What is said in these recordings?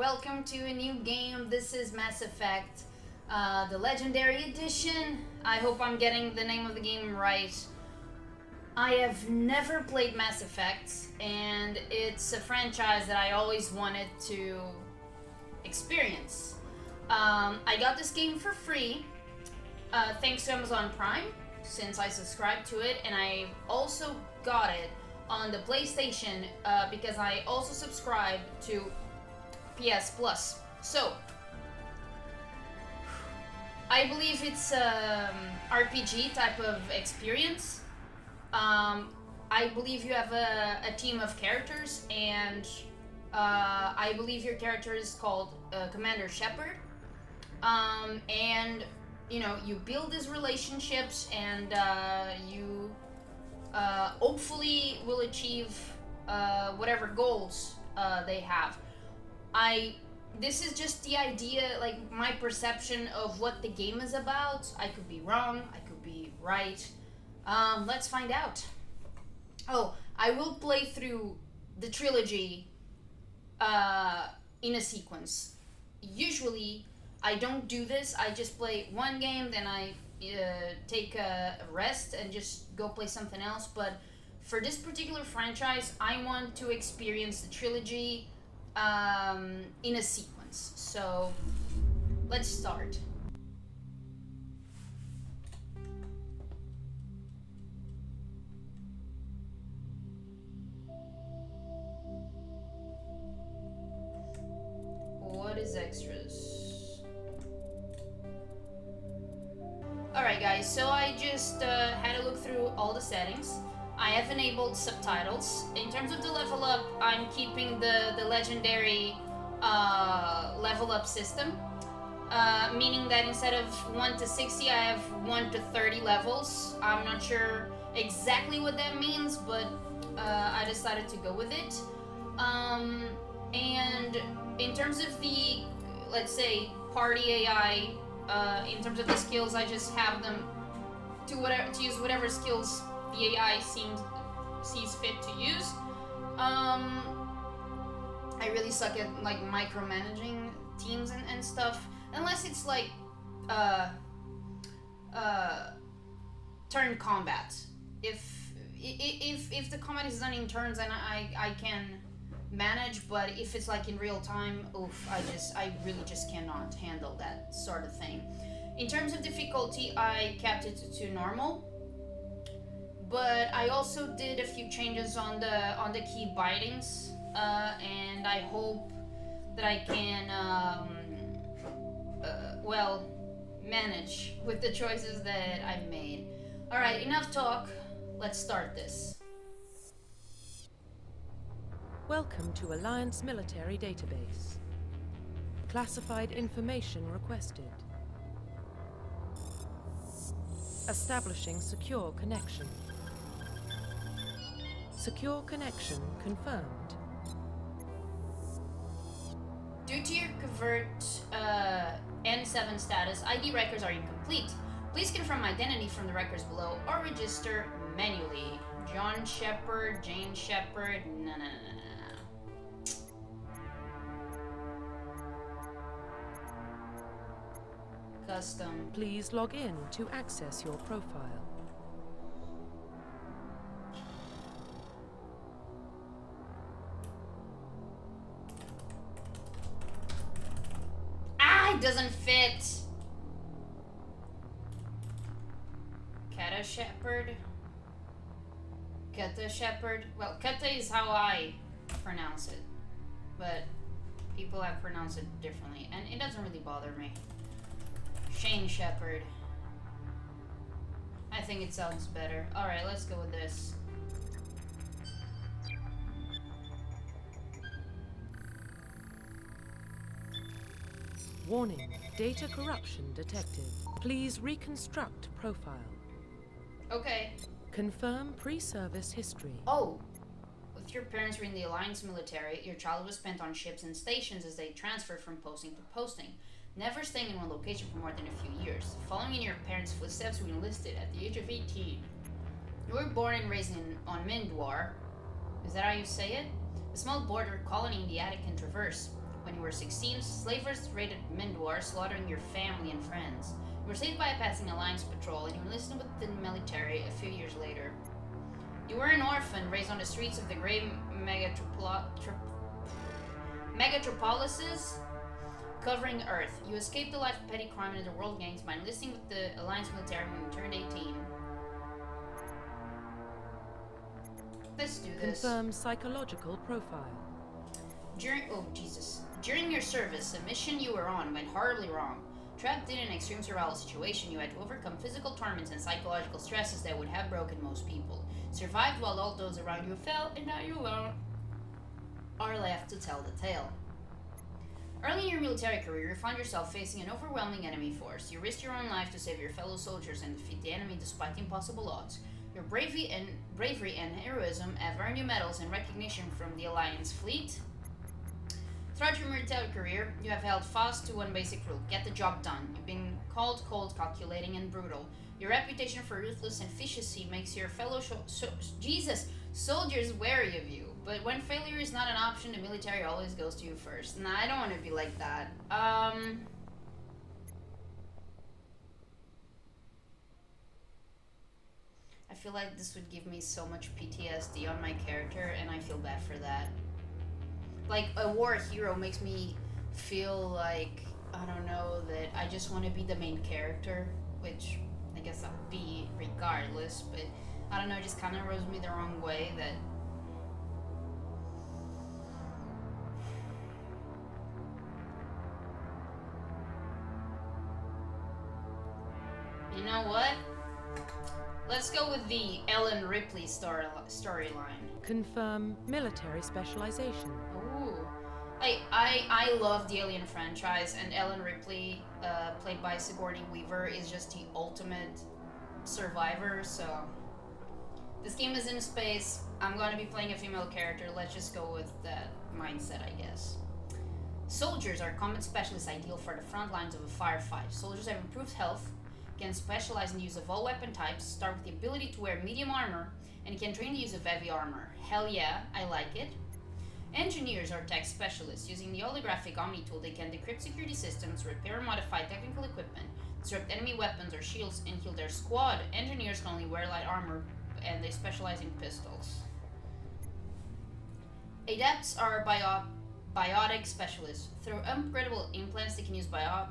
welcome to a new game. This is Mass Effect, the Legendary Edition. I hope I'm getting the name of the game right. I have never played Mass Effect, and it's a franchise that I always wanted to experience. I got this game for free, thanks to Amazon Prime, since I subscribed to it, and I also got it on the PlayStation because I also subscribed to PS Plus. So, I believe it's RPG type of experience. I believe you have a team of characters, and I believe your character is called Commander Shepard. And you build these relationships, and you hopefully will achieve whatever goals they have. This is just the idea, like my perception of what the game is about. I could be wrong, I could be right. Let's find out. Oh, I will play through the trilogy in a sequence. Usually, I don't do this. I just play one game, then I take a rest and just go play something else. But for this particular franchise, I want to experience the trilogy in a sequence. So let's start. What is extras? Alright guys, so I just had a look through all the settings. I have enabled subtitles. In terms of the level up, I'm keeping the legendary level up system. Meaning that instead of 1 to 60, I have 1 to 30 levels. I'm not sure exactly what that means, but I decided to go with it. And in terms of the, let's say, party AI, in terms of the skills, I just have them to use whatever skills the AI sees fit to use. I really suck at like micromanaging teams and stuff, unless it's like turn combat. If the combat is done in turns, then I can manage, but if it's like in real time, I really just cannot handle that sort of thing. In terms of difficulty, I kept it to normal, but I also did a few changes on the key bindings, and I hope that I can manage with the choices that I made. Alright, enough talk, let's start this. Welcome to Alliance Military Database. Classified information requested. Establishing secure connection. Secure connection confirmed. Due to your covert N7 status, ID records are incomplete. Please confirm identity from the records below or register manually. John Shepard, Jane Shepard, no. Custom. Please log in to access your profile. It doesn't fit. Cata Shepard. Cata Shepard. Well, Cata is how I pronounce it, but people have pronounced it differently, and it doesn't really bother me. Shane Shepard. I think it sounds better. Alright, let's go with this. Warning, data corruption detected. Please reconstruct profile. Okay. Confirm pre-service history. Oh! If your parents were in the Alliance military, your childhood was spent on ships and stations as they transferred from posting to posting, never staying in one location for more than a few years. Following in your parents' footsteps, you enlisted at the age of 18. You were born and raised on Mindwar. Is that how you say it? A small border colony in the Attic and Traverse. When you were 16, slavers raided Mindwar, slaughtering your family and friends. You were saved by a passing Alliance patrol, and you enlisted with the military a few years later. You were an orphan raised on the streets of the great megatropolises covering Earth. You escaped the life of petty crime and underworld gangs by enlisting with the Alliance military when you turned 18. Let's do this. Confirm psychological profile. During your service, a mission you were on went horribly wrong. Trapped in an extreme survival situation, you had to overcome physical torments and psychological stresses that would have broken most people. Survived while all those around you fell, and now you alone are left to tell the tale. Early in your military career, you found yourself facing an overwhelming enemy force. You risked your own life to save your fellow soldiers and defeat the enemy despite impossible odds. Your bravery and heroism have earned you medals and recognition from the Alliance fleet. Throughout your military career, you have held fast to one basic rule: get the job done. You've been called cold, calculating, and brutal. Your reputation for ruthless efficiency makes your fellow soldiers wary of you. But when failure is not an option, the military always goes to you first. Nah, I don't want to be like that. I feel like this would give me so much PTSD on my character, and I feel bad for that. Like, a war hero makes me feel like, I don't know, that I just want to be the main character, which I guess I'll be regardless, but I don't know, it just kind of rubs me the wrong way that... You know what? Let's go with the Ellen Ripley storyline. Confirm military specialization. Ooh. I love the Alien franchise, and Ellen Ripley, played by Sigourney Weaver, is just the ultimate survivor, so... This game is in space. I'm going to be playing a female character. Let's just go with that mindset, I guess. Soldiers are combat specialists ideal for the front lines of a firefight. Soldiers have improved health, can specialize in the use of all weapon types, start with the ability to wear medium armor, and can train the use of heavy armor. Hell yeah, I like it. Engineers are tech specialists. Using the holographic Omni tool, they can decrypt security systems, repair or modify technical equipment, disrupt enemy weapons or shields, and heal their squad. Engineers can only wear light armor, and they specialize in pistols. Adepts are biotic specialists. Through upgradable implants, they can use biotic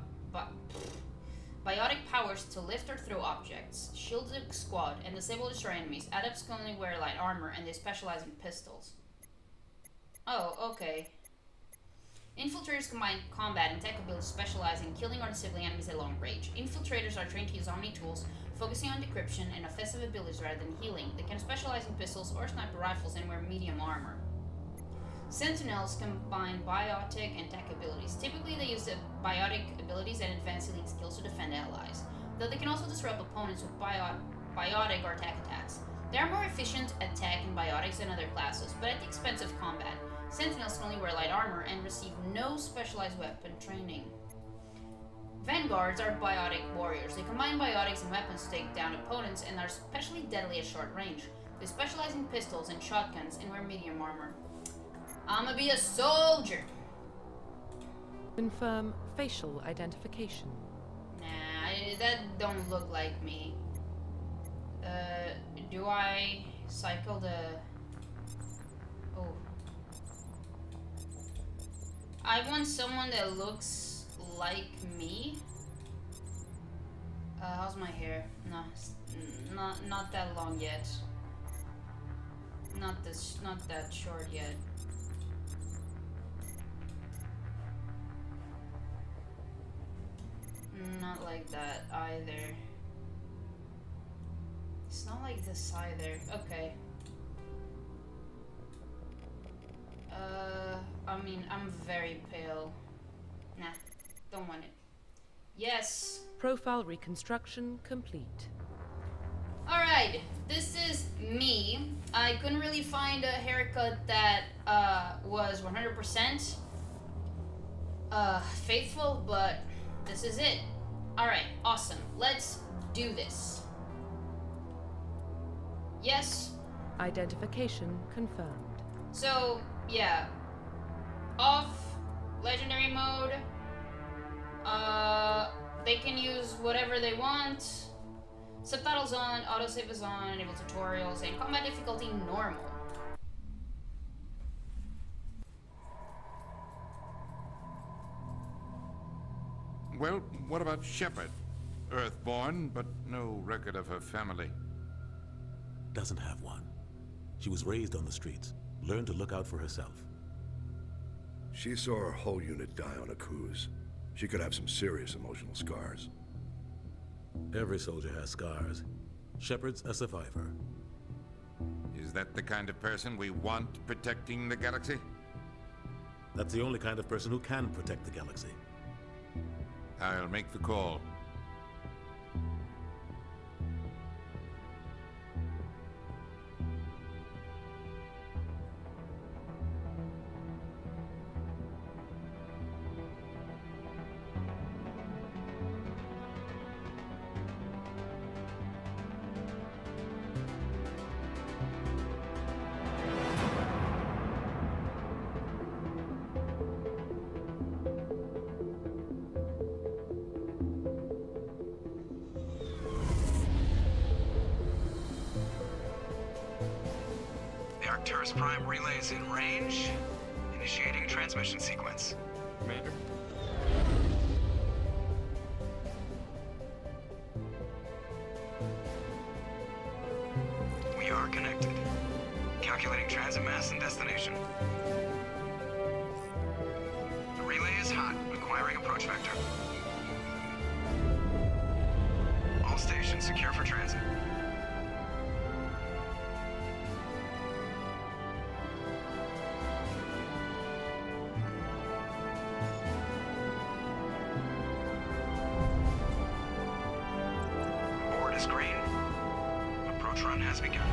powers to lift or throw objects, shield the squad, and disable or destroy enemies. Adepts can only wear light armor, and they specialize in pistols. Oh, okay. Infiltrators combine combat and tech abilities, specialize in killing or disabling enemies at long range. Infiltrators are trained to use Omni tools, focusing on decryption and offensive abilities rather than healing. They can specialize in pistols or sniper rifles and wear medium armor. Sentinels combine biotic and tech abilities. Typically, they use the biotic abilities and advanced healing skills to defend allies, though they can also disrupt opponents with biotic or tech attacks. They are more efficient at tech and biotics than other classes, but at the expense of combat. Sentinels can only wear light armor and receive no specialized weapon training. Vanguards are biotic warriors. They combine biotics and weapons to take down opponents and are especially deadly at short range. They specialize in pistols and shotguns and wear medium armor. I'ma be a soldier! Confirm facial identification. Nah, that don't look like me. Do I cycle the... Oh. I want someone that looks like me. How's my hair? No, not that long yet. Not that short yet. Not like that either. It's not like this either. Okay. I mean, I'm very pale. Nah, don't want it. Yes. Profile reconstruction complete. Alright, this is me. I couldn't really find a haircut that was 100% faithful, but this is it. Alright, awesome. Let's do this. Yes. Identification confirmed. So, yeah. Off Legendary mode. They can use whatever they want. Subtitles on, autosave is on, enable tutorials, and combat difficulty normal. Well, what about Shepard? Earthborn, but no record of her family. Doesn't have one. She was raised on the streets, learned to look out for herself. She saw her whole unit die on a cruise. She could have some serious emotional scars. Every soldier has scars. Shepard's a survivor. Is that the kind of person we want protecting the galaxy? That's the only kind of person who can protect the galaxy. I'll make the call. Arcturus Prime relay is in range. Initiating transmission sequence. Commander? We are connected. Calculating transit mass and destination. The relay is hot, requiring approach vector. All stations secure for transit. Board is green. Approach run has begun.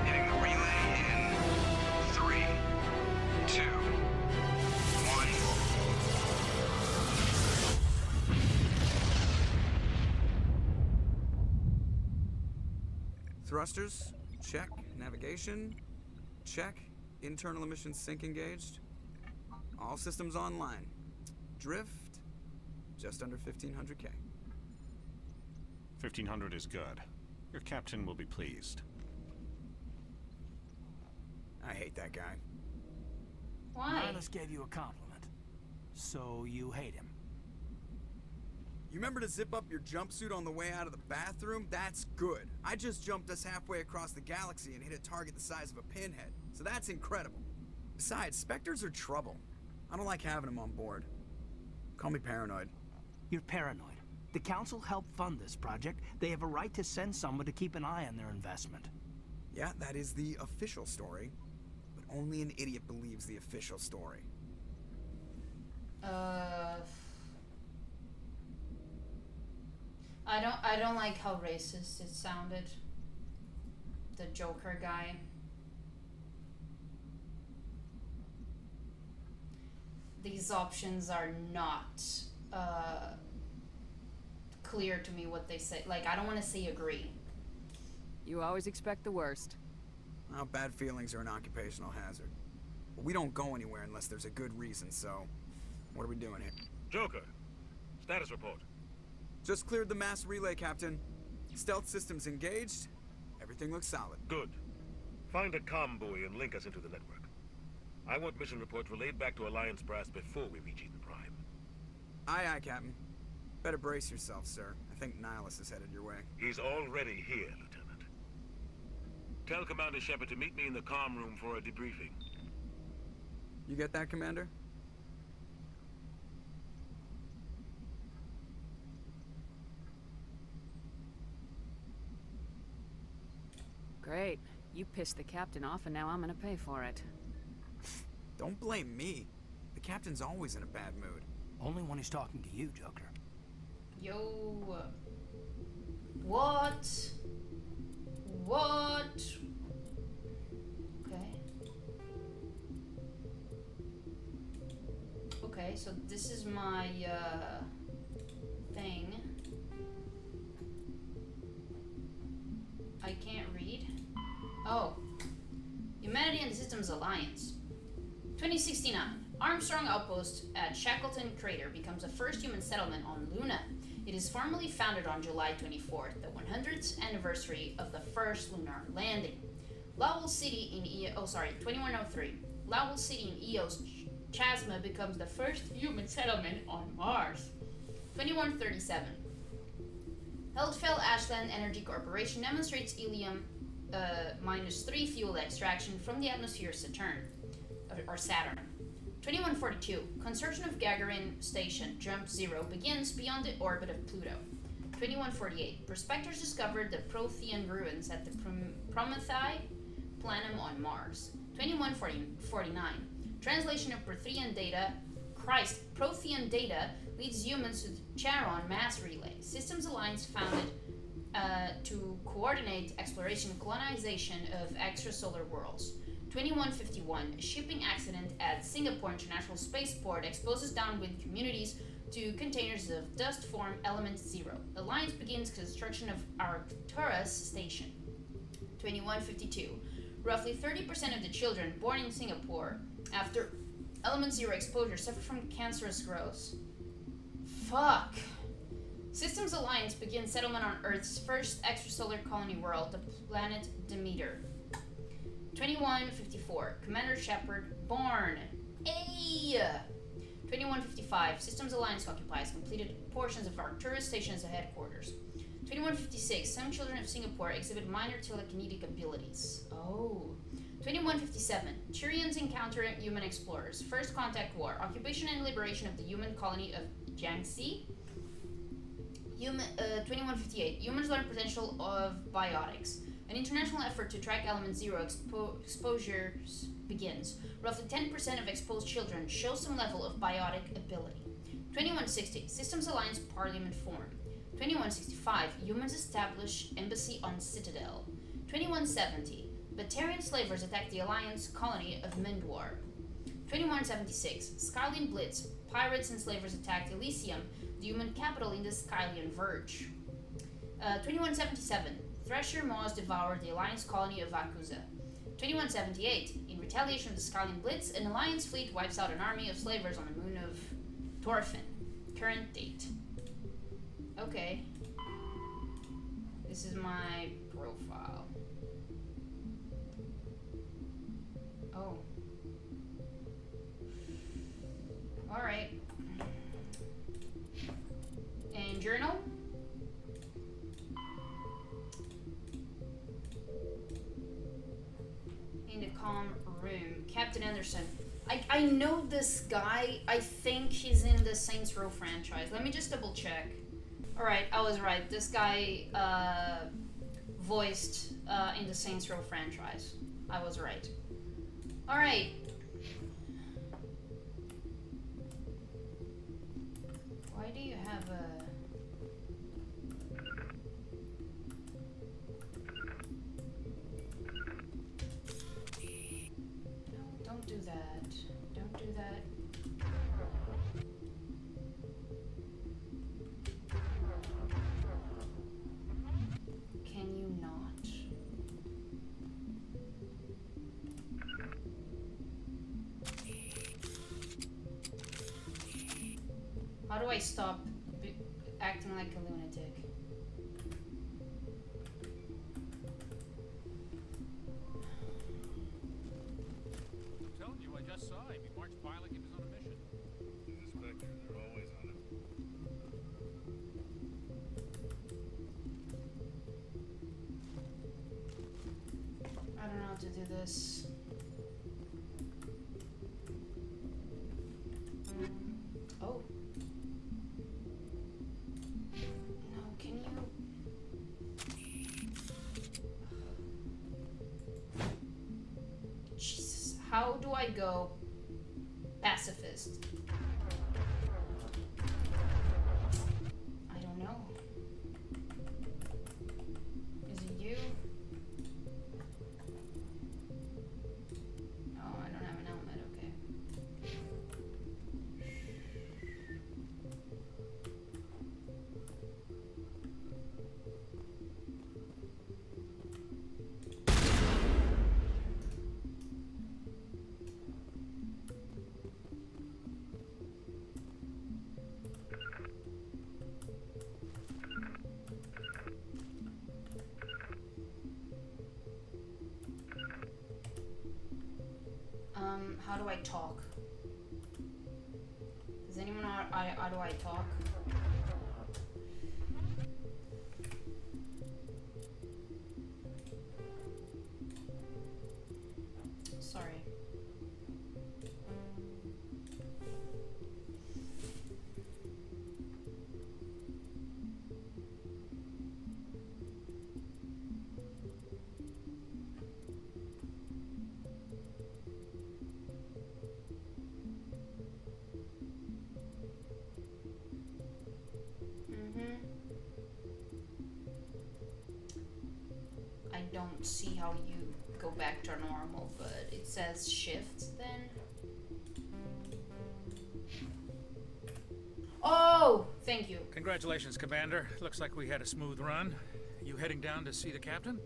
Hitting the relay in 3, 2, 1. Thrusters, check. Navigation, check. Internal emissions sync engaged. All systems online. Drift, just under 1500K. 1500 is good. Your captain will be pleased. I hate that guy. Why? Miles gave you a compliment. So you hate him. You remember to zip up your jumpsuit on the way out of the bathroom? That's good. I just jumped us halfway across the galaxy and hit a target the size of a pinhead. So that's incredible. Besides, Spectres are trouble. I don't like having them on board. Call me paranoid. You're paranoid. The Council helped fund this project. They have a right to send someone to keep an eye on their investment. Yeah, that is the official story. But only an idiot believes the official story. I don't like how racist it sounded. The Joker guy. These options are not clear to me what they say. Like, I don't want to say agree. You always expect the worst. Well, bad feelings are an occupational hazard. But we don't go anywhere unless there's a good reason, so what are we doing here? Joker, status report. Just cleared the mass relay, Captain. Stealth systems engaged. Everything looks solid. Good. Find a comm buoy and link us into the network. I want mission reports relayed back to Alliance Brass before we reach Eden Prime. Aye, aye, Captain. Better brace yourself, sir. I think Nihilus is headed your way. He's already here, Lieutenant. Tell Commander Shepard to meet me in the comm room for a debriefing. You get that, Commander? Great. You pissed the captain off and now I'm gonna pay for it. Don't blame me. The Captain's always in a bad mood. Only when he's talking to you, Joker. Yo. What? What? Okay. Okay, so this is my Oh. Humanity and the Systems Alliance. 2069. Armstrong Outpost at Shackleton Crater becomes the first human settlement on Luna. It is formally founded on July 24th, the 100th anniversary of the first lunar landing. Lowell City in 2103. Lowell City in Eos Chasma becomes the first human settlement on Mars. 2137. Heldfell Ashland Energy Corporation demonstrates helium-3 fuel extraction from the atmosphere of Saturn. 2142. Construction of Gagarin Station, Jump 0, begins beyond the orbit of Pluto. 2148. Prospectors discovered the Prothean ruins at the Promethean Planum on Mars. 2149. Translation of Prothean data leads humans to the Charon mass relay. Systems Alliance founded to coordinate exploration and colonization of extrasolar worlds. 2151. A shipping accident at Singapore International Spaceport exposes downwind communities to containers of dust form element 0. Alliance begins construction of Arcturus Station. 2152. Roughly 30% of the children born in Singapore after element 0 exposure suffer from cancerous growth. Fuck. Systems Alliance begins settlement on Earth's first extrasolar colony world, the planet Demeter. 2154. Commander Shepard born. Ay! 2155. Systems Alliance occupies completed portions of Arcturus Station as a headquarters. 2156. Some children of Singapore exhibit minor telekinetic abilities. Oh. 2157. Turians encounter human explorers. First Contact War. Occupation and liberation of the human colony of Jiangxi. 2158. Humans learn potential of biotics. An international effort to track element 0 exposures begins. Roughly 10% of exposed children show some level of biotic ability. 2160. Systems Alliance Parliament formed. 2165. Humans establish embassy on Citadel. 2170. Batarian slavers attack the Alliance colony of Mendwar. 2176. Skylian Blitz. Pirates and slavers attacked Elysium, the human capital in the Skylian Verge. 2177. Thresher Maws devoured the Alliance colony of Akuza. 2178. In retaliation of the Skylian Blitz, an Alliance fleet wipes out an army of slavers on the moon of Torfin. Current date. Okay. This is my profile. Oh. Alright. And journal? In the calm room. Captain Anderson. I know this guy. I think he's in the Saints Row franchise. Let me just double check. Alright, I was right. This guy voiced in the Saints Row franchise. I was right. Alright. Why do you have a... No, don't do that. Don't do that. Can you not? How do I stop acting like a lunatic? I'm telling you, I just saw him. He marched by like he was on a mission. Inspectors are always on it. I don't know how to do this. Oh. No, can you... Jesus, how do I go pacifist? I don't know. Is it you? Oh, I don't have an helmet, okay. How do I talk? Does anyone know how do I talk? Sorry. I don't see how you go back to normal, but it says shift then. Oh, thank you. Congratulations, Commander. Looks like we had a smooth run. You heading down to see the captain?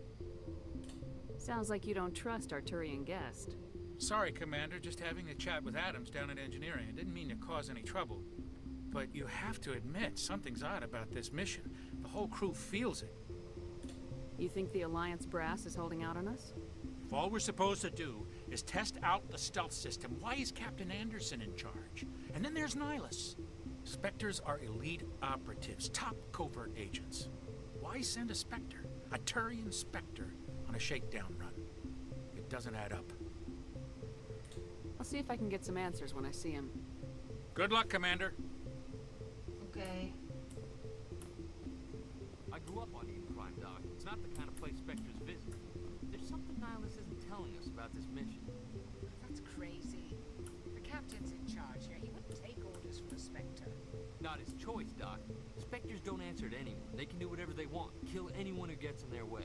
Sounds like you don't trust our Turian guest. Sorry, Commander. Just having a chat with Adams down at engineering. I didn't mean to cause any trouble. But you have to admit, something's odd about this mission. The whole crew feels it. You think the Alliance brass is holding out on us? If all we're supposed to do is test out the stealth system, why is Captain Anderson in charge? And then there's Nihilus. Spectres are elite operatives, top covert agents. Why send a Spectre, a Turian Spectre, on a shakedown run? It doesn't add up. I'll see if I can get some answers when I see him. Good luck, Commander. Okay. I grew up on Eden Prime, Doc. It's not the kind of place Spectres visit. There's something Nihilus isn't telling us about this mission. That's crazy. The captain's in charge here. He wouldn't take orders from a Spectre. Not his choice, Doc. Spectres don't answer to anyone. They can do whatever they want. Kill anyone who gets in their way.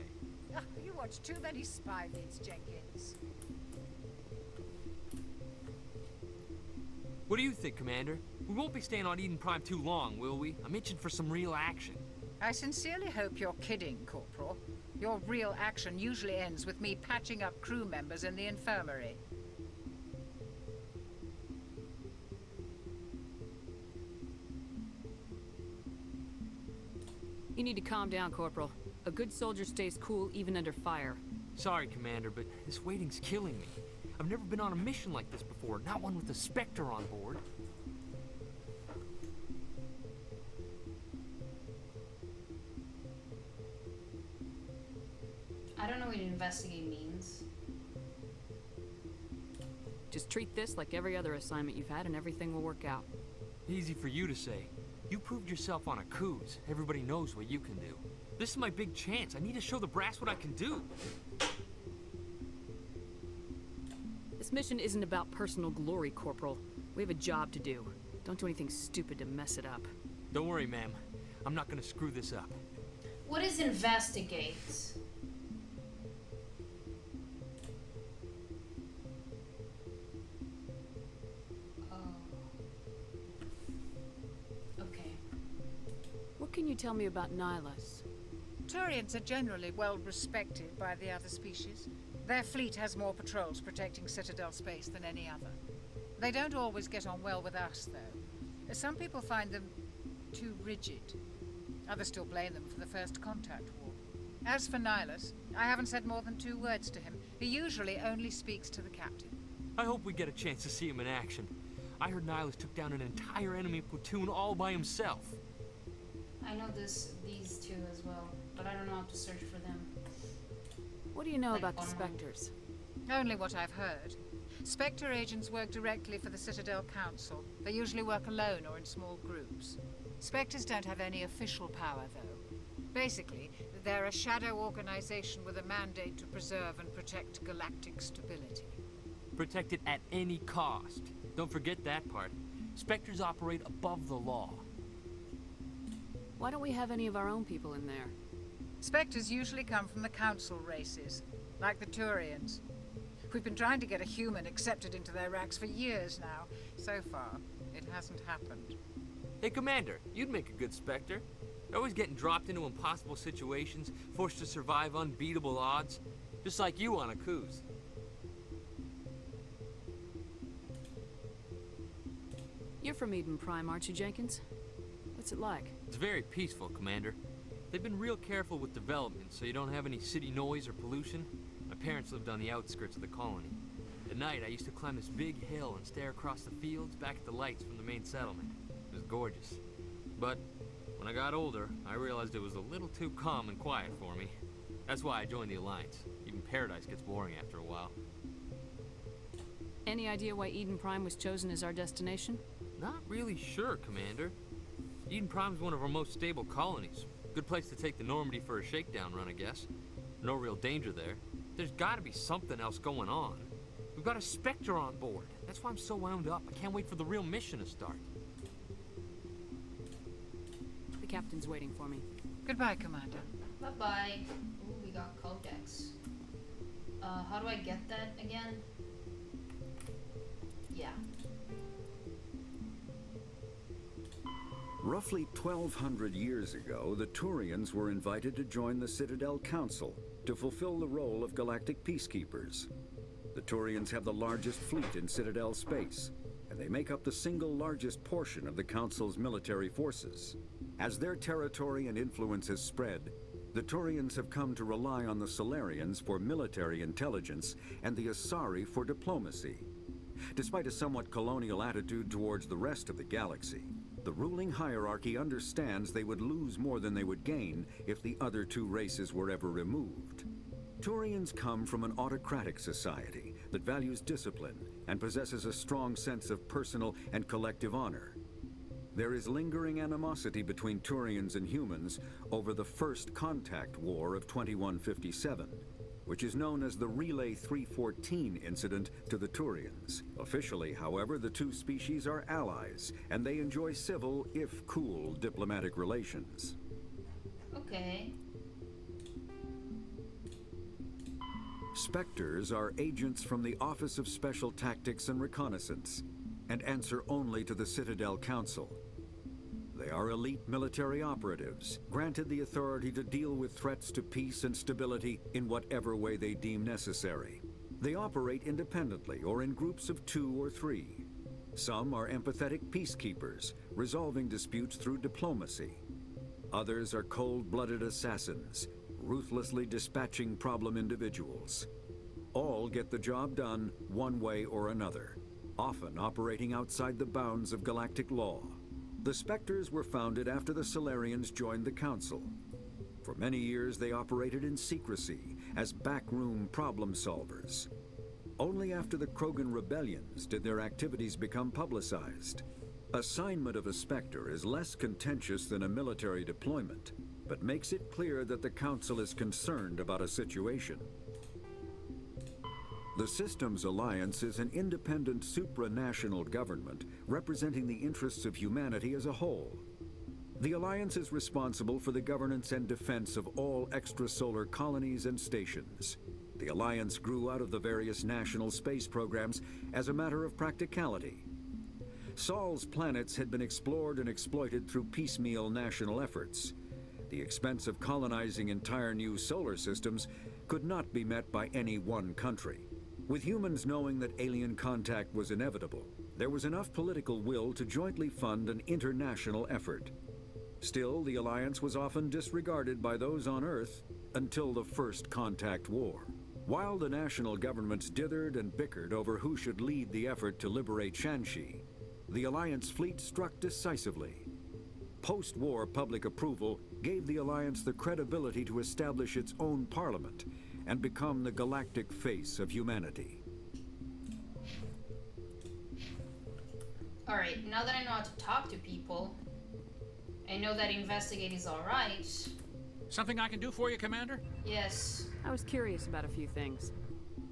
You watch too many spy vids, Jenkins. What do you think, Commander? We won't be staying on Eden Prime too long, will we? I'm itching for some real action. I sincerely hope you're kidding, Corporal. Your real action usually ends with me patching up crew members in the infirmary. You need to calm down, Corporal. A good soldier stays cool even under fire. Sorry, Commander, but this waiting's killing me. I've never been on a mission like this before, not one with a Spectre on board. I don't know what investigate means. Just treat this like every other assignment you've had and everything will work out. Easy for you to say. You proved yourself on a cruise. Everybody knows what you can do. This is my big chance. I need to show the brass what I can do. This mission isn't about personal glory, Corporal. We have a job to do. Don't do anything stupid to mess it up. Don't worry, ma'am. I'm not gonna screw this up. What is investigate? What can you tell me about Nihilus? Turians are generally well respected by the other species. Their fleet has more patrols protecting Citadel space than any other. They don't always get on well with us, though. Some people find them too rigid. Others still blame them for the First Contact War. As for Nihilus, I haven't said more than 2 words to him. He usually only speaks to the captain. I hope we get a chance to see him in action. I heard Nihilus took down an entire enemy platoon all by himself. I know these two as well, but I don't know how to search for them. What do you know Like about the online. Spectres? Only what I've heard. Spectre agents work directly for the Citadel Council. They usually work alone or in small groups. Spectres don't have any official power, though. Basically, they're a shadow organization with a mandate to preserve and protect galactic stability. Protect it at any cost. Don't forget that part. Spectres operate above the law. Why don't we have any of our own people in there? Spectres usually come from the Council races, like the Turians. We've been trying to get a human accepted into their ranks for years now. So far, it hasn't happened. Hey, Commander, you'd make a good Spectre. You're always getting dropped into impossible situations, forced to survive unbeatable odds. Just like you on a cruise. You're from Eden Prime, aren't you, Jenkins? What's it like? It's very peaceful, Commander. They've been real careful with development, so you don't have any city noise or pollution. My parents lived on the outskirts of the colony. At night, I used to climb this big hill and stare across the fields back at the lights from the main settlement. It was gorgeous. But when I got older, I realized it was a little too calm and quiet for me. That's why I joined the Alliance. Even Paradise gets boring after a while. Any idea why Eden Prime was chosen as our destination? Not really sure, Commander. Eden Prime's one of our most stable colonies. Good place to take the Normandy for a shakedown run, I guess. No real danger there. There's gotta be something else going on. We've got a Spectre on board. That's why I'm so wound up. I can't wait for the real mission to start. The captain's waiting for me. Goodbye, Commander. Bye-bye. Ooh, we got Codex. How do I get that again? Yeah. Roughly 1,200 years ago, the Turians were invited to join the Citadel Council to fulfill the role of galactic peacekeepers. The Turians have the largest fleet in Citadel space, and they make up the single largest portion of the Council's military forces. As their territory and influence has spread, the Turians have come to rely on the Solarians for military intelligence and the Asari for diplomacy. Despite a somewhat colonial attitude towards the rest of the galaxy, the ruling hierarchy understands they would lose more than they would gain if the other two races were ever removed. Turians come from an autocratic society that values discipline and possesses a strong sense of personal and collective honor. There is lingering animosity between Turians and humans over the First Contact War of 2157, which is known as the Relay 314 incident to the Turians. Officially, however, the two species are allies, and they enjoy civil, if cool, diplomatic relations. Okay. Spectres are agents from the Office of Special Tactics and Reconnaissance, and answer only to the Citadel Council. They are elite military operatives, granted the authority to deal with threats to peace and stability in whatever way they deem necessary. They operate independently or in groups of 2 or 3. Some are empathetic peacekeepers, resolving disputes through diplomacy. Others are cold-blooded assassins, ruthlessly dispatching problem individuals. All get the job done one way or another, often operating outside the bounds of galactic law. The Spectres were founded after the Solarians joined the Council. For many years, they operated in secrecy as backroom problem solvers. Only after the Krogan rebellions did their activities become publicized. Assignment of a Spectre is less contentious than a military deployment, but makes it clear that the Council is concerned about a situation. The Systems Alliance is an independent supranational government representing the interests of humanity as a whole. The Alliance is responsible for the governance and defense of all extrasolar colonies and stations. The Alliance grew out of the various national space programs as a matter of practicality. Sol's planets had been explored and exploited through piecemeal national efforts. The expense of colonizing entire new solar systems could not be met by any one country. With humans knowing that alien contact was inevitable, there was enough political will to jointly fund an international effort. Still, the Alliance was often disregarded by those on Earth until the First Contact War. While the national governments dithered and bickered over who should lead the effort to liberate Shanxi, the Alliance fleet struck decisively. Post-war public approval gave the Alliance the credibility to establish its own parliament and become the galactic face of humanity. Alright, now that I know how to talk to people, I know that investigate is alright. Something I can do for you, Commander? Yes. I was curious about a few things.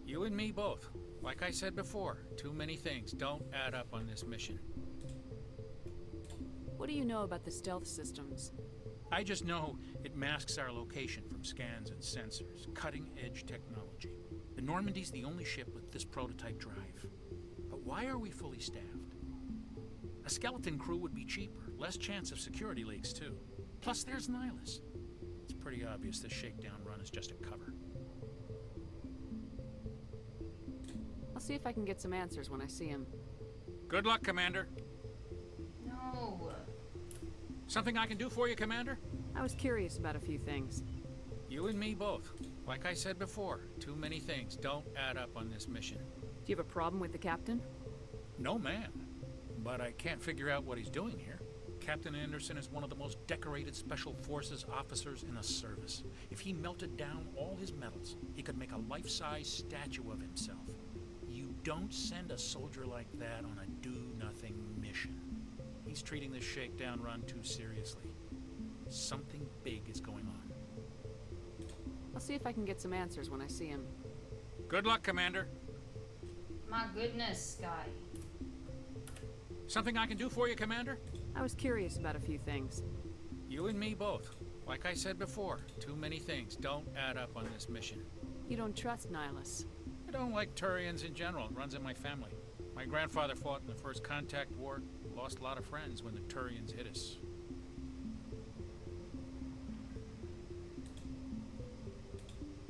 You and me both. Like I said before, too many things don't add up on this mission. What do you know about the stealth systems? I just know it masks our location from scans and sensors. Cutting-edge technology. The Normandy's the only ship with this prototype drive. But why are we fully staffed? A skeleton crew would be cheaper, less chance of security leaks too. Plus there's Nihilus. It's pretty obvious this shakedown run is just a cover. I'll see if I can get some answers when I see him. Good luck, Commander. No. Something I can do for you, Commander? I was curious about a few things. You and me both. Like I said before, too many things don't add up on this mission. you have a problem with the captain? No, man. But I can't figure out what he's doing here. Captain Anderson is one of the most decorated Special Forces officers in the service. If he melted down all his medals, he could make a life-size statue of himself. You don't send a soldier like that on a do-nothing mission. He's treating this shakedown run too seriously. Something big is going on. I'll see if I can get some answers when I see him. Good luck, Commander. My goodness, Guy. Something I can do for you, Commander? I was curious about a few things. You and me both. Like I said before, too many things don't add up on this mission. You don't trust Nihilus? I don't like Turians in general. It runs in my family. My grandfather fought in the First Contact War, lost a lot of friends when the Turians hit us.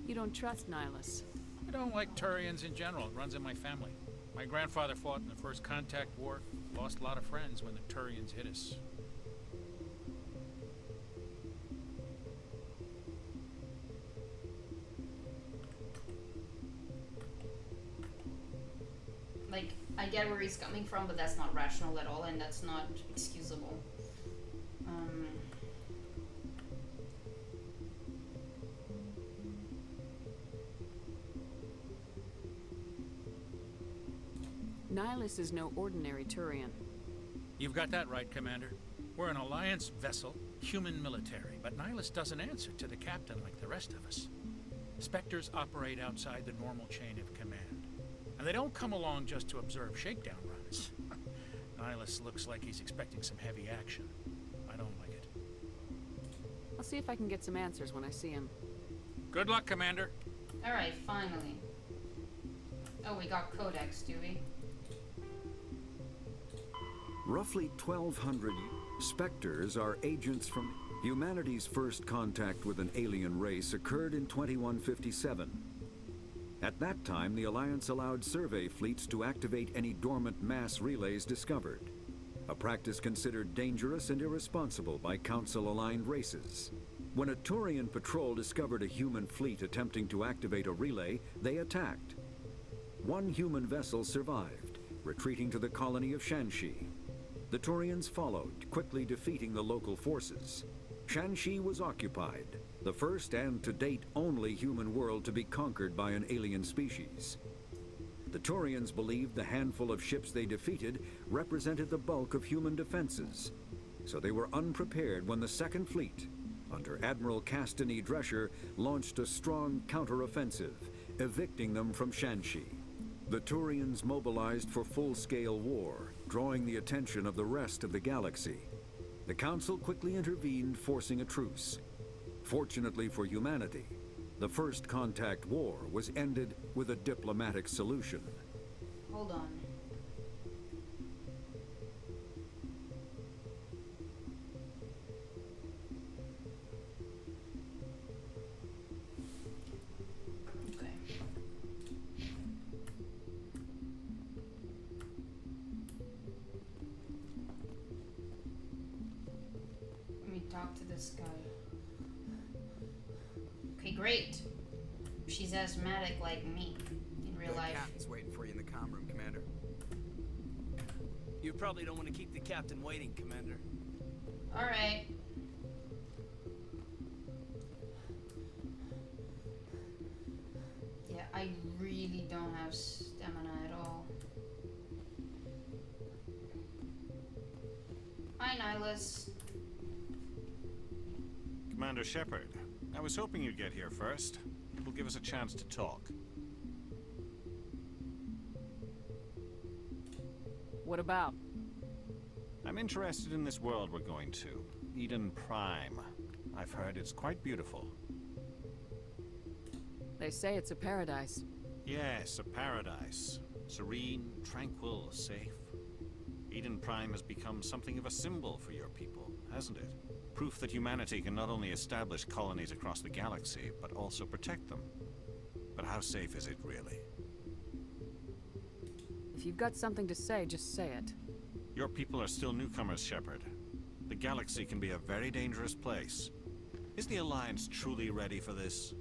You don't trust Nihilus? I don't like Turians in general. It runs in my family. My grandfather fought in the First Contact War, lost a lot of friends when the Turians hit us. Like, I get where he's coming from, but that's not rational at all, and that's not excusable. Nihilus is no ordinary Turian. You've got that right, Commander. We're an Alliance vessel, human military, but Nihilus doesn't answer to the captain like the rest of us. Spectres operate outside the normal chain of command, and they don't come along just to observe shakedown runs. Nihilus looks like he's expecting some heavy action. I don't like it. I'll see if I can get some answers when I see him. Good luck, Commander. Alright, finally. Oh, we got Codex, do we? Roughly 1,200 Spectres are agents from... Humanity's first contact with an alien race occurred in 2157. At that time, the Alliance allowed survey fleets to activate any dormant mass relays discovered, a practice considered dangerous and irresponsible by Council-aligned races. When a Turian patrol discovered a human fleet attempting to activate a relay, they attacked. One human vessel survived, retreating to the colony of Shanxi. The Turians followed, quickly defeating the local forces. Shanxi was occupied, the first and to date only human world to be conquered by an alien species. The Turians believed the handful of ships they defeated represented the bulk of human defenses, so they were unprepared when the Second Fleet, under Admiral Castany Drescher, launched a strong counteroffensive, evicting them from Shanxi. The Turians mobilized for full-scale war, drawing the attention of the rest of the galaxy. The Council quickly intervened, forcing a truce. Fortunately for humanity, the First Contact War was ended with a diplomatic solution. Hold on. Okay. Let me talk to this guy. Okay, great. She's asthmatic like me in real life. The captain's waiting for you in the comm room, Commander. You probably don't want to keep the captain waiting, Commander. Alright. Yeah, I really don't have stamina at all. Hi, Nihilus. Commander Shepard, I was hoping you'd get here first. It will give us a chance to talk. What about? I'm interested in this world we're going to, Eden Prime. I've heard it's quite beautiful. They say it's a paradise. Yes, a paradise. Serene, tranquil, safe. Eden Prime has become something of a symbol for your people, hasn't it? Proof that humanity can not only establish colonies across the galaxy, but also protect them. But how safe is it, really? If you've got something to say, just say it. Your people are still newcomers, Shepard. The galaxy can be a very dangerous place. Is the Alliance truly ready for this?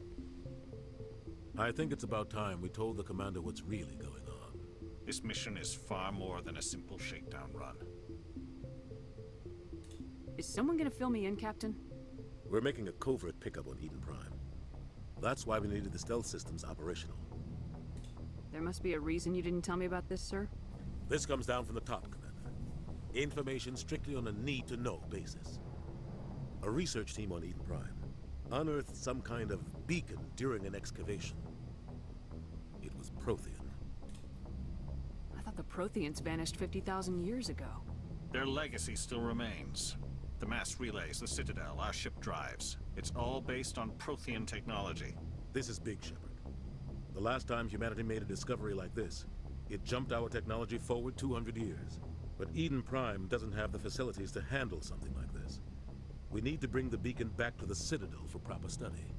I think it's about time we told the commander what's really going on. This mission is far more than a simple shakedown run. Is someone gonna fill me in, Captain? We're making a covert pickup on Eden Prime. That's why we needed the stealth systems operational. There must be a reason you didn't tell me about this, sir? This comes down from the top, Commander. Information strictly on a need-to-know basis. A research team on Eden Prime unearthed some kind of beacon during an excavation. It was Prothean. I thought the Protheans vanished 50,000 years ago. Their legacy still remains. The mass relays, the Citadel, our ship drives. It's all based on Prothean technology. This is big, Shepard. The last time humanity made a discovery like this, it jumped our technology forward 200 years. But Eden Prime doesn't have the facilities to handle something like this. We need to bring the beacon back to the Citadel for proper study.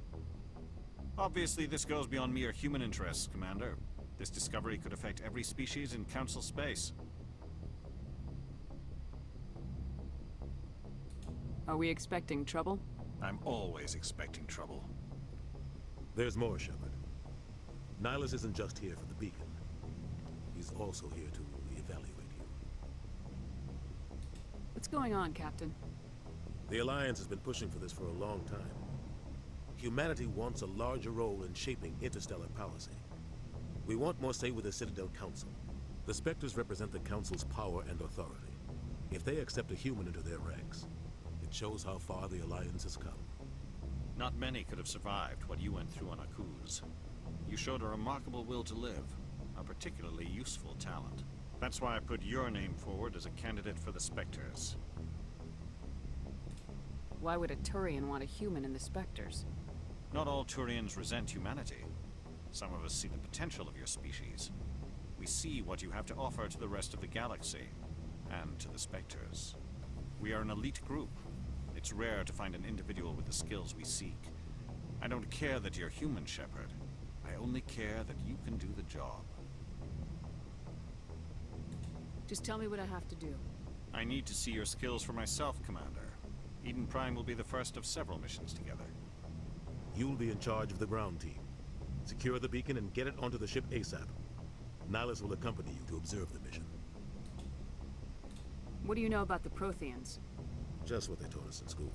Obviously, this goes beyond mere human interests, Commander. This discovery could affect every species in Council space. Are we expecting trouble? I'm always expecting trouble. There's more, Shepard. Nihilus isn't just here for the beacon. He's also here to evaluate you. What's going on, Captain? The Alliance has been pushing for this for a long time. Humanity wants a larger role in shaping interstellar policy. We want more say with the Citadel Council. The Spectres represent the Council's power and authority. If they accept a human into their ranks, it shows how far the Alliance has come. Not many could have survived what you went through on Akuz. You showed a remarkable will to live, a particularly useful talent. That's why I put your name forward as a candidate for the Spectres. Why would a Turian want a human in the Spectres? Not all Turians resent humanity. Some of us see the potential of your species. We see what you have to offer to the rest of the galaxy, and to the Spectres. We are an elite group. It's rare to find an individual with the skills we seek. I don't care that you're human, Shepard. I only care that you can do the job. Just tell me what I have to do. I need to see your skills for myself, Commander. Eden Prime will be the first of several missions together. You'll be in charge of the ground team. Secure the beacon and get it onto the ship ASAP. Nihilus will accompany you to observe the mission. What do you know about the Protheans? Just what they taught us in school.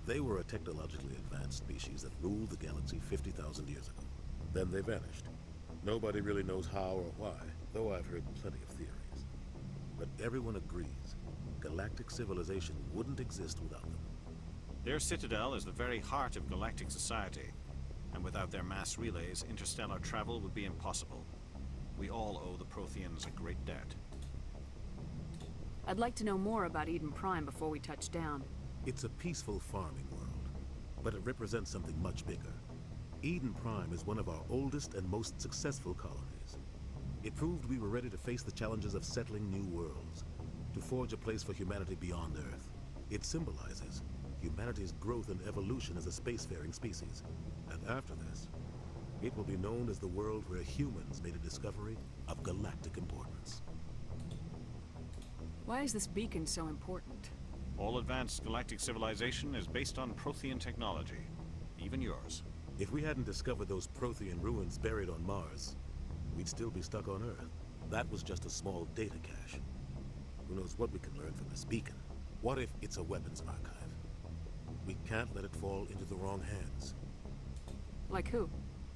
They were a technologically advanced species that ruled the galaxy 50,000 years ago. Then they vanished. Nobody really knows how or why, though I've heard plenty of theories. But everyone agrees galactic civilization wouldn't exist without them. Their citadel is the very heart of galactic society, and without their mass relays, interstellar travel would be impossible. We all owe the Protheans a great debt. I'd like to know more about Eden Prime before we touch down. It's a peaceful farming world, but it represents something much bigger. Eden Prime is one of our oldest and most successful colonies. It proved we were ready to face the challenges of settling new worlds, to forge a place for humanity beyond Earth. It symbolizes humanity's growth and evolution as a spacefaring species. And after this, it will be known as the world where humans made a discovery of galactic importance. Why is this beacon so important? All advanced galactic civilization is based on Prothean technology, even yours. If we hadn't discovered those Prothean ruins buried on Mars, we'd still be stuck on Earth. That was just a small data cache. Who knows what we can learn from this beacon? What if it's a weapons archive? We can't let it fall into the wrong hands. Like who?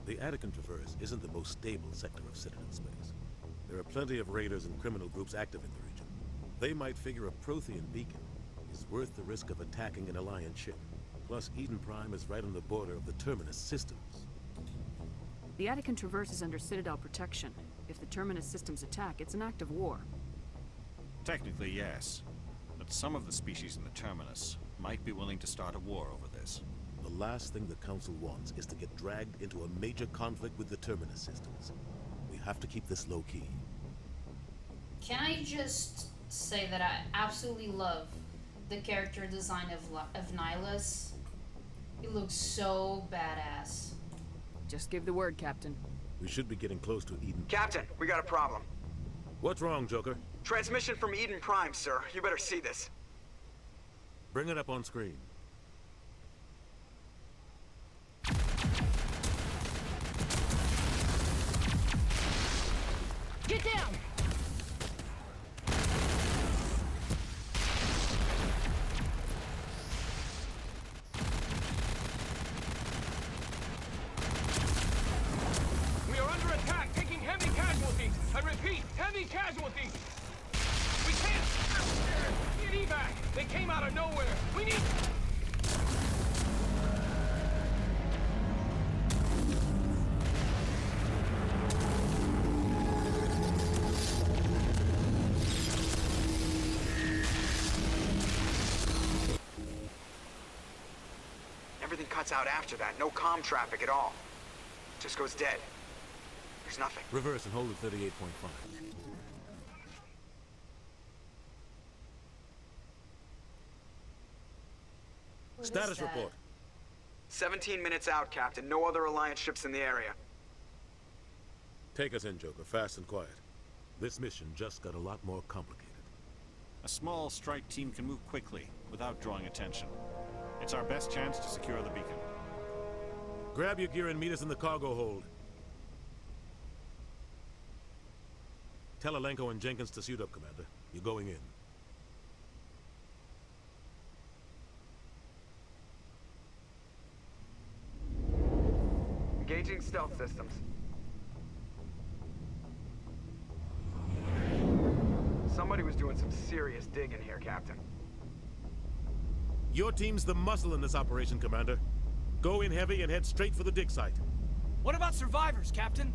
The Attican Traverse isn't the most stable sector of Citadel space. There are plenty of raiders and criminal groups active in the region. They might figure a Prothean beacon is worth the risk of attacking an Alliance ship. Plus, Eden Prime is right on the border of the Terminus systems. The Attican Traverse is under Citadel protection. If the Terminus systems attack, it's an act of war. Technically, yes. But some of the species in the Terminus might be willing to start a war over this. The last thing the Council wants is to get dragged into a major conflict with the Terminus systems. We have to keep this low-key. Can I just say that I absolutely love the character design of Nihilus? He looks so badass. Just give the word, Captain. We should be getting close to Eden. Captain, we got a problem. What's wrong, Joker? Transmission from Eden Prime, sir. You better see this. Bring it up on screen. Get down! We are under attack, taking heavy casualties. I repeat, heavy casualties. We can't. Need evac. They came out of nowhere. We need. Everything cuts out after that. No comm traffic at all. Just goes dead. There's nothing. Reverse and hold at 38.5. Status report. 17 minutes out, Captain. No other Alliance ships in the area. Take us in, Joker. Fast and quiet. This mission just got a lot more complicated. A small strike team can move quickly, without drawing attention. It's our best chance to secure the beacon. Grab your gear and meet us in the cargo hold. Tell Alenko and Jenkins to suit up, Commander. You're going in. Engaging stealth systems. Somebody was doing some serious digging here, Captain. Your team's the muscle in this operation, Commander. Go in heavy and head straight for the dig site. What about survivors, Captain?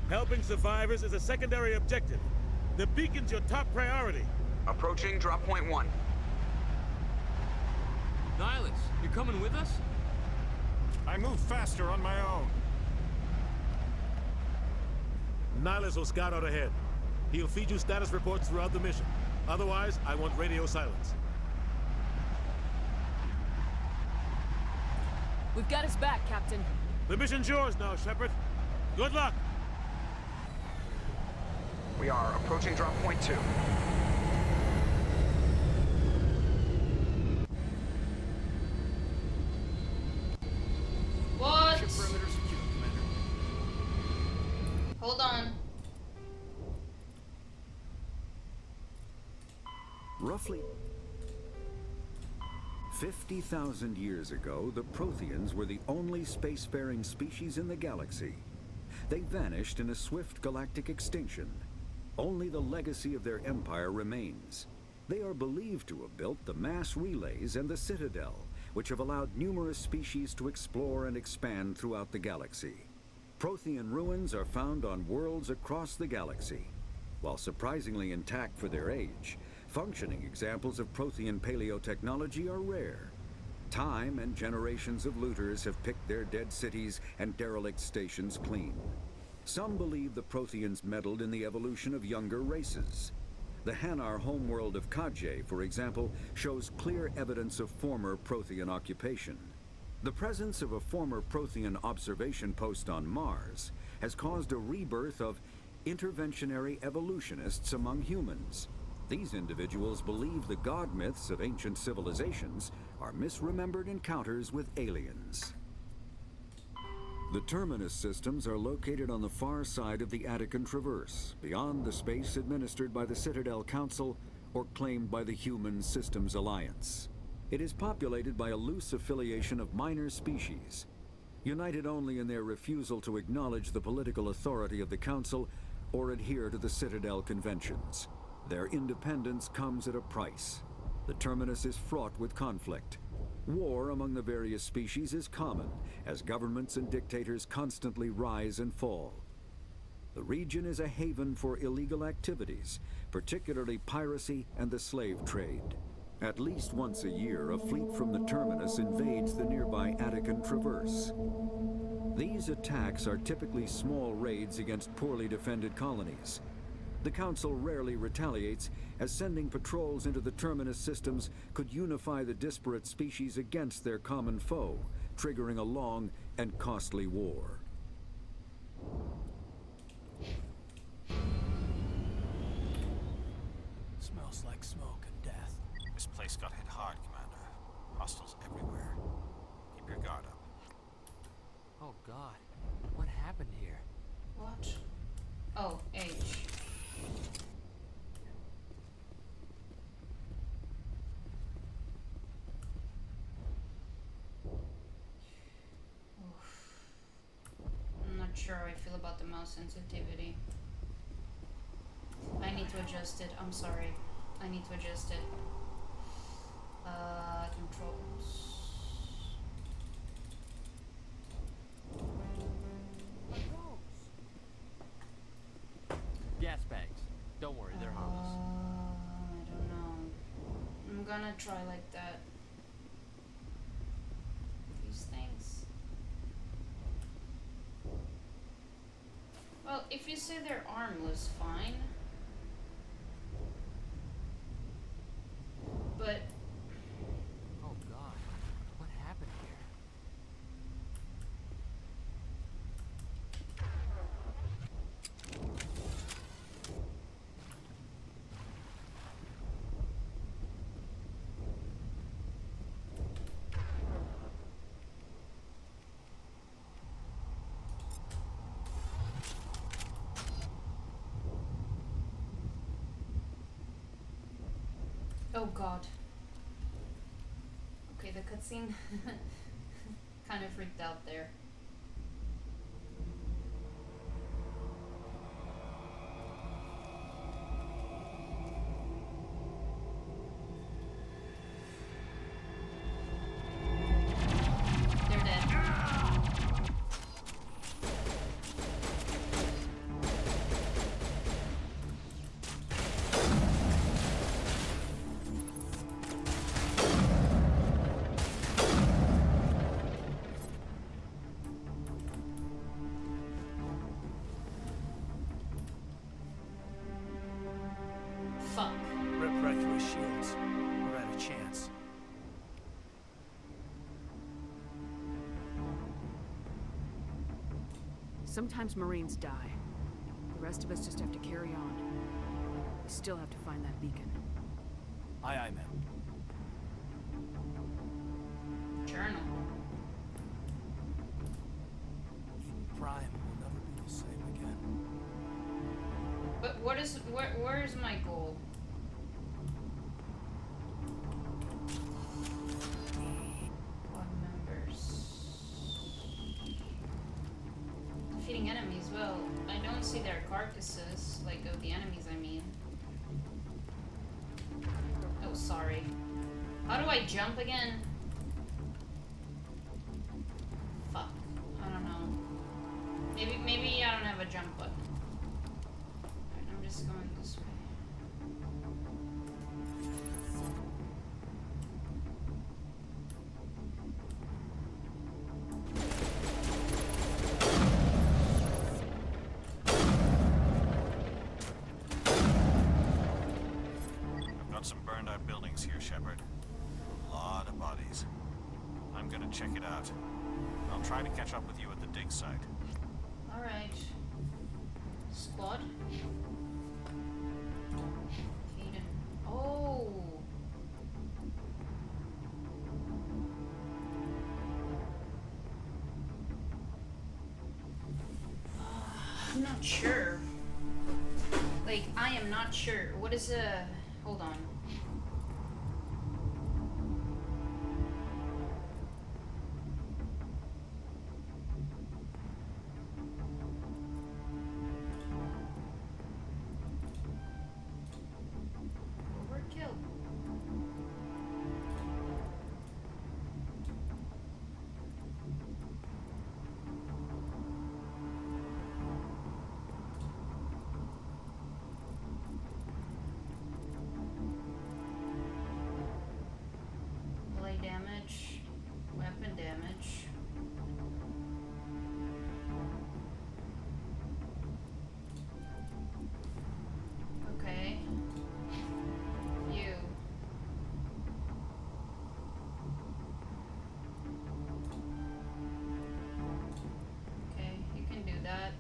Helping survivors is a secondary objective. The beacon's your top priority. Approaching drop point 1. Nihilus, you coming with us? I move faster on my own. Nihilus will scout out ahead. He'll feed you status reports throughout the mission. Otherwise, I want radio silence. We've got his back, Captain. The mission's yours now, Shepard. Good luck! We are approaching drop point 2. What? Ship perimeter secure, Commander. Hold on. Roughly 50,000 years ago, the Protheans were the only spacefaring species in the galaxy. They vanished in a swift galactic extinction. Only the legacy of their empire remains. They are believed to have built the mass relays and the Citadel, which have allowed numerous species to explore and expand throughout the galaxy. Prothean ruins are found on worlds across the galaxy. While surprisingly intact for their age, functioning examples of Prothean paleotechnology are rare. Time and generations of looters have picked their dead cities and derelict stations clean. Some believe the Protheans meddled in the evolution of younger races. The Hanar homeworld of Cata, for example, shows clear evidence of former Prothean occupation. The presence of a former Prothean observation post on Mars has caused a rebirth of interventionary evolutionists among humans. These individuals believe the god myths of ancient civilizations are misremembered encounters with aliens. The Terminus systems are located on the far side of the Attican Traverse, beyond the space administered by the Citadel Council or claimed by the Human Systems Alliance. It is populated by a loose affiliation of minor species, united only in their refusal to acknowledge the political authority of the Council or adhere to the Citadel conventions. Their independence comes at a price. The Terminus is fraught with conflict. War among the various species is common, as governments and dictators constantly rise and fall. The region is a haven for illegal activities, particularly piracy and the slave trade. At least once a year, a fleet from the Terminus invades the nearby Attican Traverse. These attacks are typically small raids against poorly defended colonies. The Council rarely retaliates, as sending patrols into the Terminus systems could unify the disparate species against their common foe, triggering a long and costly war. Smells like smoke and death. This place got hit hard, Commander. Hostiles everywhere. Keep your guard up. Oh God, what happened here? What? Oh, H. feel about the mouse sensitivity. I need to adjust it. I'm sorry. I need to adjust it. Controls. Gas bags. Don't worry, they're harmless. I don't know. I'm gonna try like that. These things. Well, if you say they're armless, fine. But oh God, what happened here? oh God. Okay, the cutscene kind of freaked out there. They're dead. Fuck. Rip right through his shields. We're out of chance. Sometimes Marines die. The rest of us just have to carry on. We still have to find that beacon. Aye, aye, ma'am. Journal. Prime will never be the same again. But what is where is my goal? Squad members. Defeating enemies. Well, I don't see their carcasses, like of the enemies, I mean. Oh, sorry. How do I jump again? Fuck. I don't know. Maybe I don't have a jump button. Alright, I'm just going this way. I've got some burned out buildings here, Shepard. A lot of bodies. I'm gonna check it out. I'll try to catch up with you at the dig site. Alright. Squad. Caden. Oh! I'm not sure. Like, I am not sure. What is a... Hold on. Overkill. Melee damage, weapon damage. Okay. You. Okay, you can do that.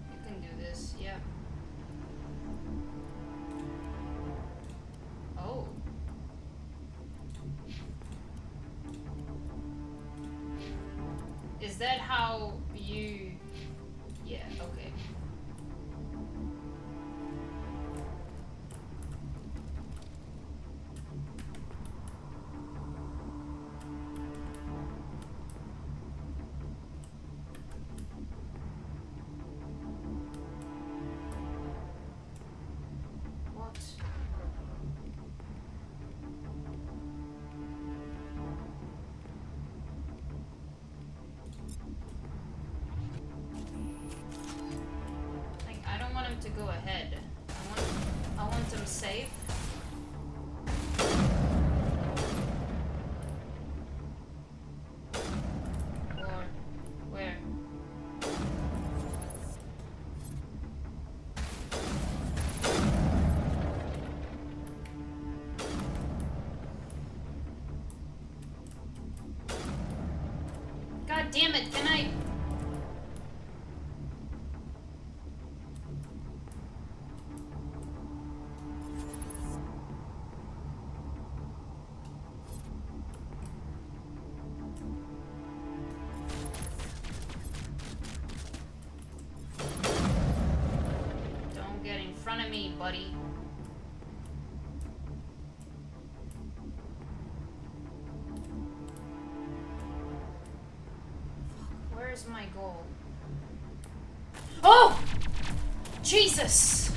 You can do this, yep. Oh. Is that how you... Yeah, okay. go ahead. I want them safe. Or where? God damn it, can I? Don't get in front of me, buddy. Where's my goal? Oh! Jesus!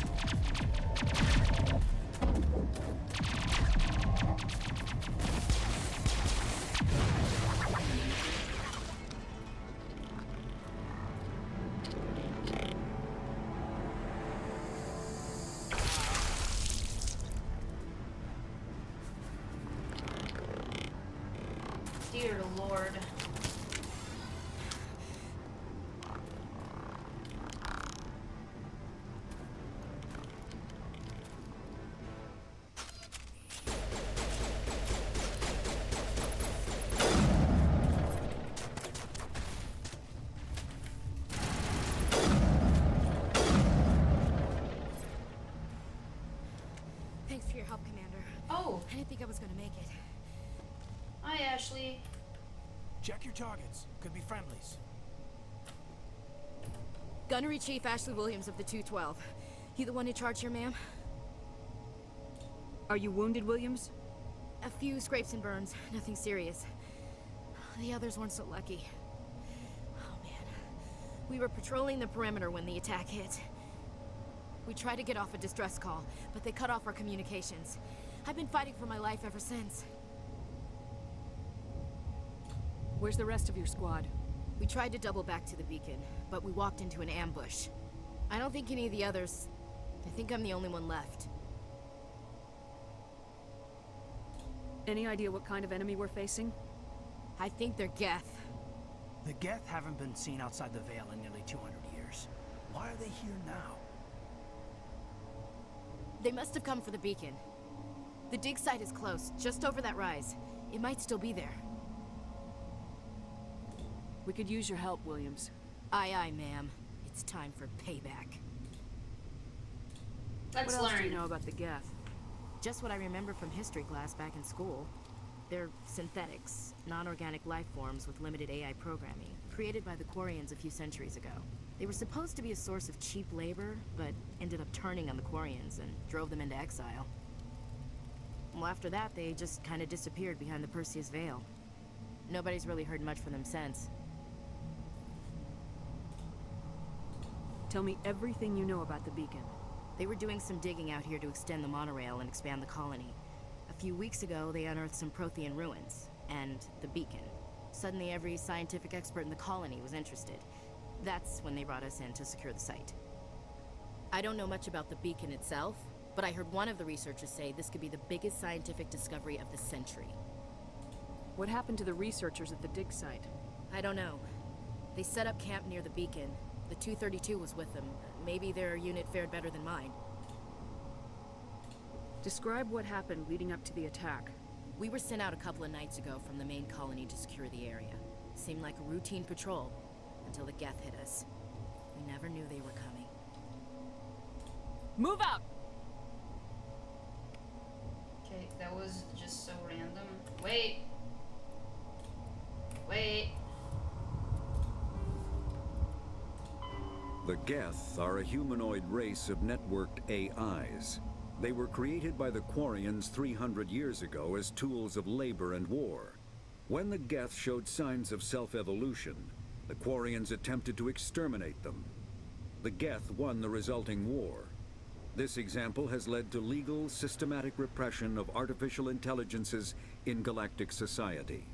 Dear Lord. Thanks for your help, Commander. Oh. I didn't think I was gonna make it. Hi, Ashley. Check your targets. Could be friendlies. Gunnery Chief Ashley Williams of the 212. You the one in charge here, ma'am? Are you wounded, Williams? A few scrapes and burns. Nothing serious. The others weren't so lucky. Oh, man. We were patrolling the perimeter when the attack hit. We tried to get off a distress call, but they cut off our communications. I've been fighting for my life ever since. Where's the rest of your squad? We tried to double back to the beacon, but we walked into an ambush. I don't think any of the others... I think I'm the only one left. Any idea what kind of enemy we're facing? I think they're Geth. The Geth haven't been seen outside the Veil in nearly 200 years. Why are they here now? They must have come for the beacon. The dig site is close, just over that rise. It might still be there. We could use your help, Williams. Aye, aye, ma'am. It's time for payback. Let's what else learn. do you know about the Geth? Just what I remember from history class back in school. They're synthetics, non-organic life forms with limited AI programming, created by the Quarians a few centuries ago. They were supposed to be a source of cheap labor, but ended up turning on the Quarians and drove them into exile. Well, after that, they just kind of disappeared behind the Perseus Veil. Nobody's really heard much from them since. Tell me everything you know about the beacon. They were doing some digging out here to extend the monorail and expand the colony. A few weeks ago, they unearthed some Prothean ruins, and the beacon. Suddenly, every scientific expert in the colony was interested. That's when they brought us in to secure the site. I don't know much about the beacon itself, but I heard one of the researchers say this could be the biggest scientific discovery of the century. What happened to the researchers at the dig site? I don't know. They set up camp near the beacon. The 232 was with them. Maybe their unit fared better than mine. Describe what happened leading up to the attack. We were sent out a couple of nights ago from the main colony to secure the area. Seemed like a routine patrol, until the Geth hit us. We never knew they were coming. Move out! Okay, that was just so random. Wait. Wait. The Geth are a humanoid race of networked AIs. They were created by the Quarians 300 years ago as tools of labor and war. When the Geth showed signs of self-evolution, the Quarians attempted to exterminate them. The Geth won the resulting war. This example has led to legal, systematic repression of artificial intelligences in galactic society.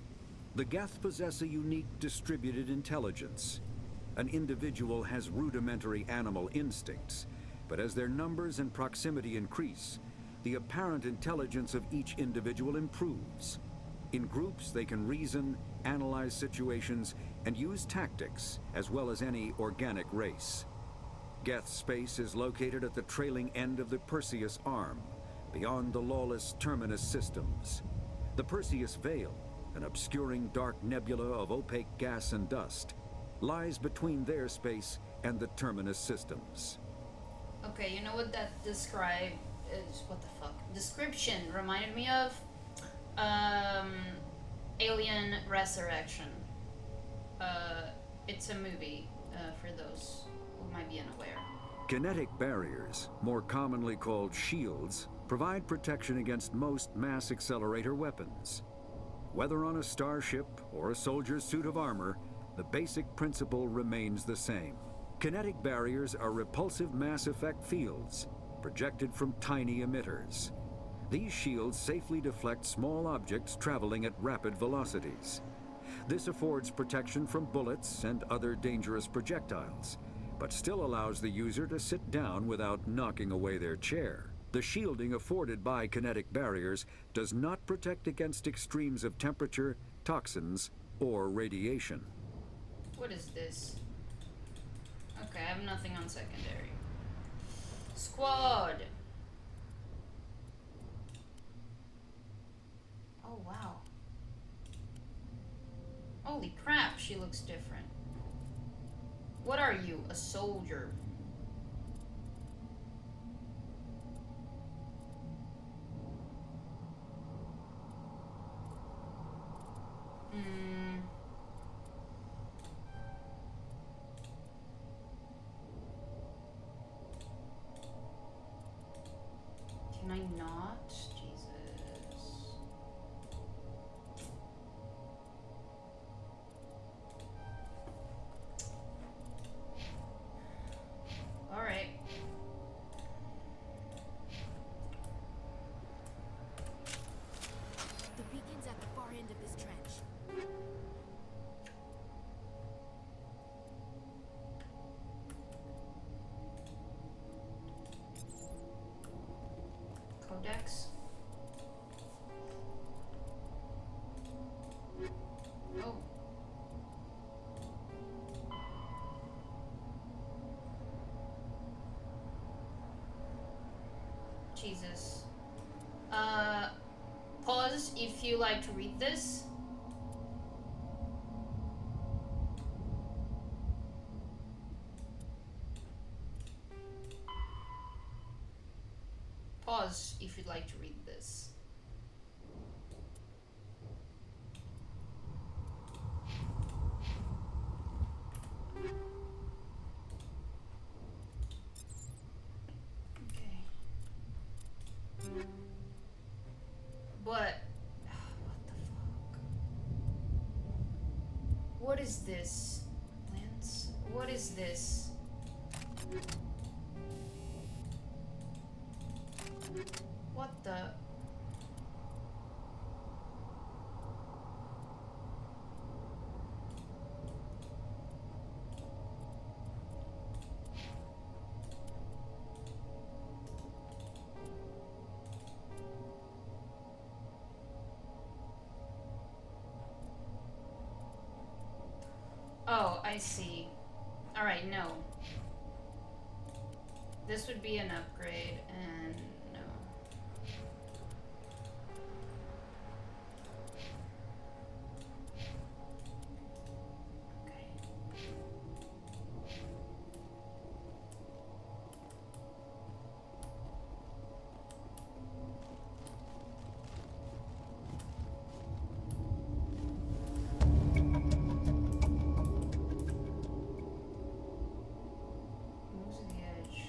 The Geth possess a unique distributed intelligence. An individual has rudimentary animal instincts, But as their numbers and proximity increase, the apparent intelligence of each individual improves. In groups, they can reason, analyze situations, and use tactics, as well as any organic race. Geth's space is located at the trailing end of the Perseus Arm, beyond the lawless Terminus systems. The Perseus Veil, an obscuring dark nebula of opaque gas and dust, lies between their space and the Terminus systems. Okay, you know what that what the fuck? Description reminded me of? Alien Resurrection. It's a movie, for those who might be unaware. Kinetic barriers, more commonly called shields, provide protection against most mass accelerator weapons. Whether on a starship or a soldier's suit of armor, the basic principle remains the same. Kinetic barriers are repulsive mass effect fields, projected from tiny emitters. These shields safely deflect small objects traveling at rapid velocities. This affords protection from bullets and other dangerous projectiles, but still allows the user to sit down without knocking away their chair. The shielding afforded by kinetic barriers does not protect against extremes of temperature, toxins, or radiation. What is this? Okay, I have nothing on secondary. Squad! Oh, wow. Holy crap, she looks different. What are you? A soldier? Can I not? Jesus. All right. The beacon's at the far end of this trench. Codex. Oh. Jesus. Pause if you like to read this. Pause if you'd like to read this. Okay. But what the fuck? What is this? Lance? What is this? What the? Oh, I see. Alright, no. This would be an upgrade, and no. Okay. Moves the edge.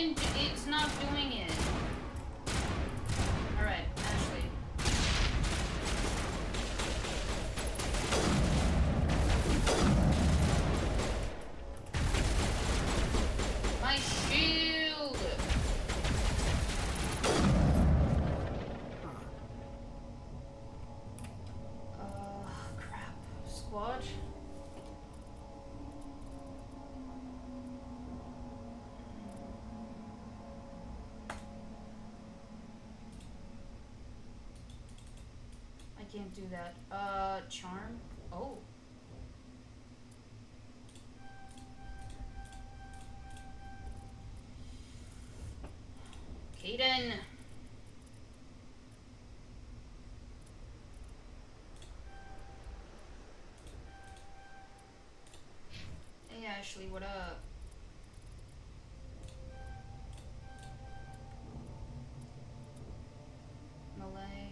fucking... It's not doing it. Alright, Ashley. My shield! Crap. Squad? I can't do that. Charm? Oh. Kaden! Hey Ashley, what up? Malay.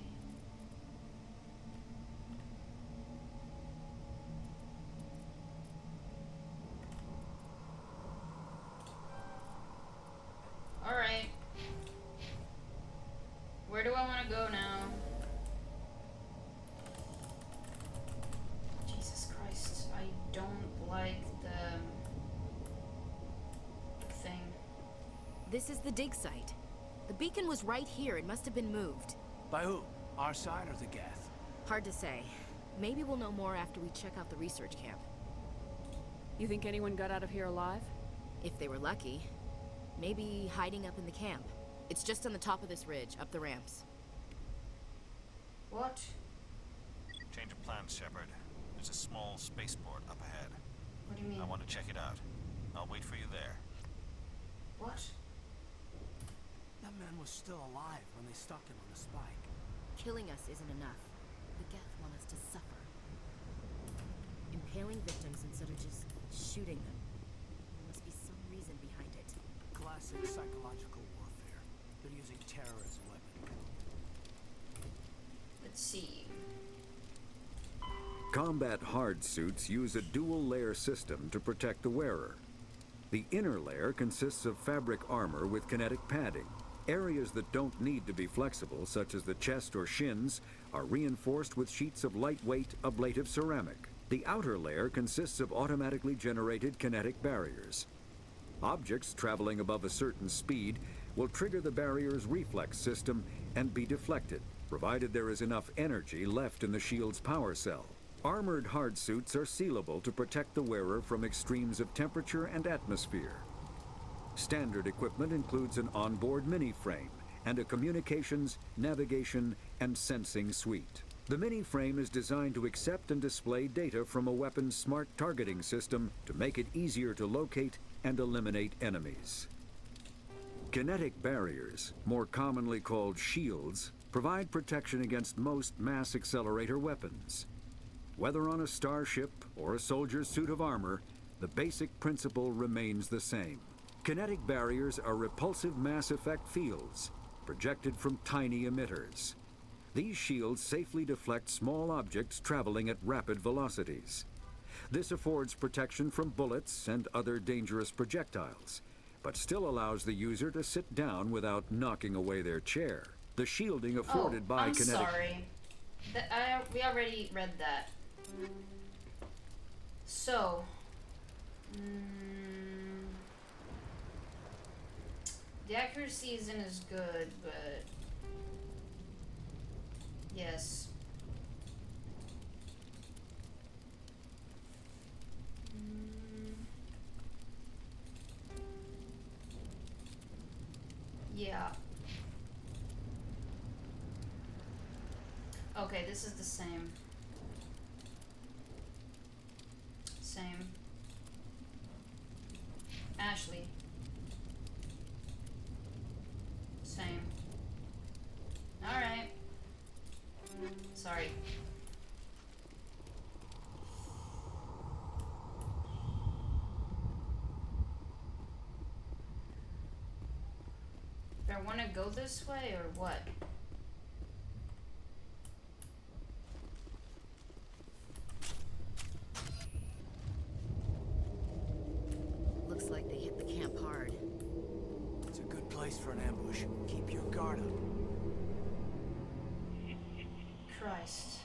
Alright. Where do I want to go now? Jesus Christ, I don't like the thing. This is the dig site. The beacon was right here. It must have been moved. By who? Our side or the Geth? Hard to say. Maybe we'll know more after we check out the research camp. You think anyone got out of here alive? If they were lucky. Maybe hiding up in the camp. It's just on the top of this ridge, up the ramps. What? Change of plans, Shepard. There's a small spaceport up ahead. What do you mean? I want to check it out. I'll wait for you there. What? That man was still alive when they stuck him on the spike. Killing us isn't enough. The Geth want us to suffer. Impaling victims instead of just shooting them. There must be some reason behind it. Classic psychological warfare. They're using terror as a weapon. Let's see. Combat hard suits use a dual-layer system to protect the wearer. The inner layer consists of fabric armor with kinetic padding. Areas that don't need to be flexible, such as the chest or shins, are reinforced with sheets of lightweight, ablative ceramic. The outer layer consists of automatically generated kinetic barriers. Objects traveling above a certain speed will trigger the barrier's reflex system and be deflected, provided there is enough energy left in the shield's power cell. Armored hardsuits are sealable to protect the wearer from extremes of temperature and atmosphere. Standard equipment includes an onboard mini-frame and a communications, navigation, and sensing suite. The mini-frame is designed to accept and display data from a weapon's smart targeting system to make it easier to locate and eliminate enemies. Kinetic barriers, more commonly called shields, provide protection against most mass accelerator weapons. Whether on a starship or a soldier's suit of armor, the basic principle remains the same. Kinetic barriers are repulsive mass effect fields, projected from tiny emitters. These shields safely deflect small objects traveling at rapid velocities. This affords protection from bullets and other dangerous projectiles, but still allows the user to sit down without knocking away their chair. The shielding afforded by I'm kinetic... sorry. We already read that. So... the accuracy isn't as good, but... yes. Yeah. Okay, this is the same. Same. Ashley. Same. Alright. Sorry. Do I want to go this way or what? Looks like they hit the camp hard. It's a place for an ambush. Keep your guard up. Christ.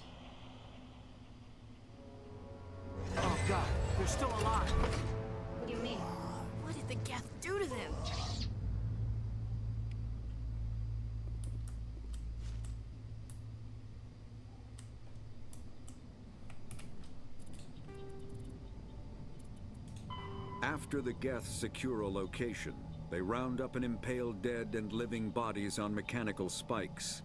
Oh god, they're still alive. What do you mean? What did the Geth do to them? After the Geth secure a location, they round up and impale dead and living bodies on mechanical spikes.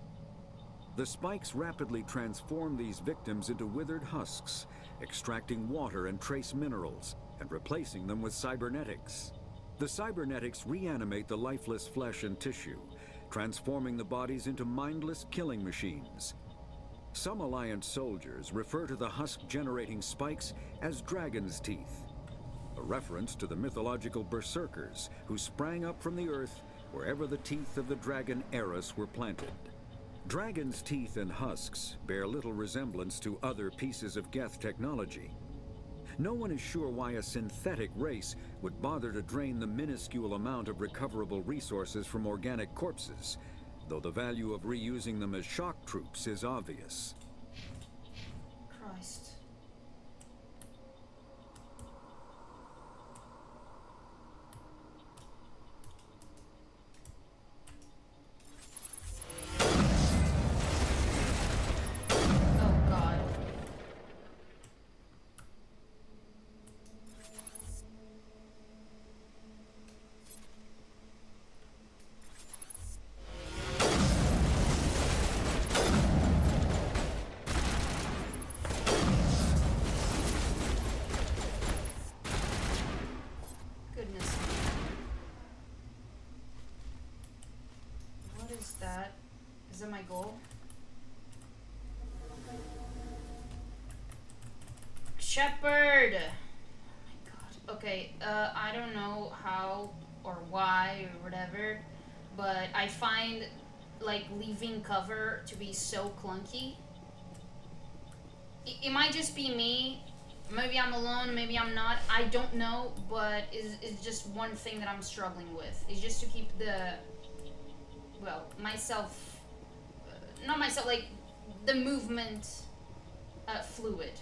The spikes rapidly transform these victims into withered husks, extracting water and trace minerals, and replacing them with cybernetics. The cybernetics reanimate the lifeless flesh and tissue, transforming the bodies into mindless killing machines. Some Alliance soldiers refer to the husk-generating spikes as dragon's teeth, a reference to the mythological berserkers who sprang up from the earth wherever the teeth of the dragon Eris were planted. Dragon's teeth and husks bear little resemblance to other pieces of Geth technology. No one is sure why a synthetic race would bother to drain the minuscule amount of recoverable resources from organic corpses, though the value of reusing them as shock troops is obvious. Christ. Is that my goal? Shepherd! Oh my god. Okay, I don't know how or why or whatever, but I find, like, leaving cover to be so clunky. It might just be me. Maybe I'm alone, maybe I'm not. I don't know, but it's just one thing that I'm struggling with. Is just to keep the, well, myself, not myself, like, the movement fluid.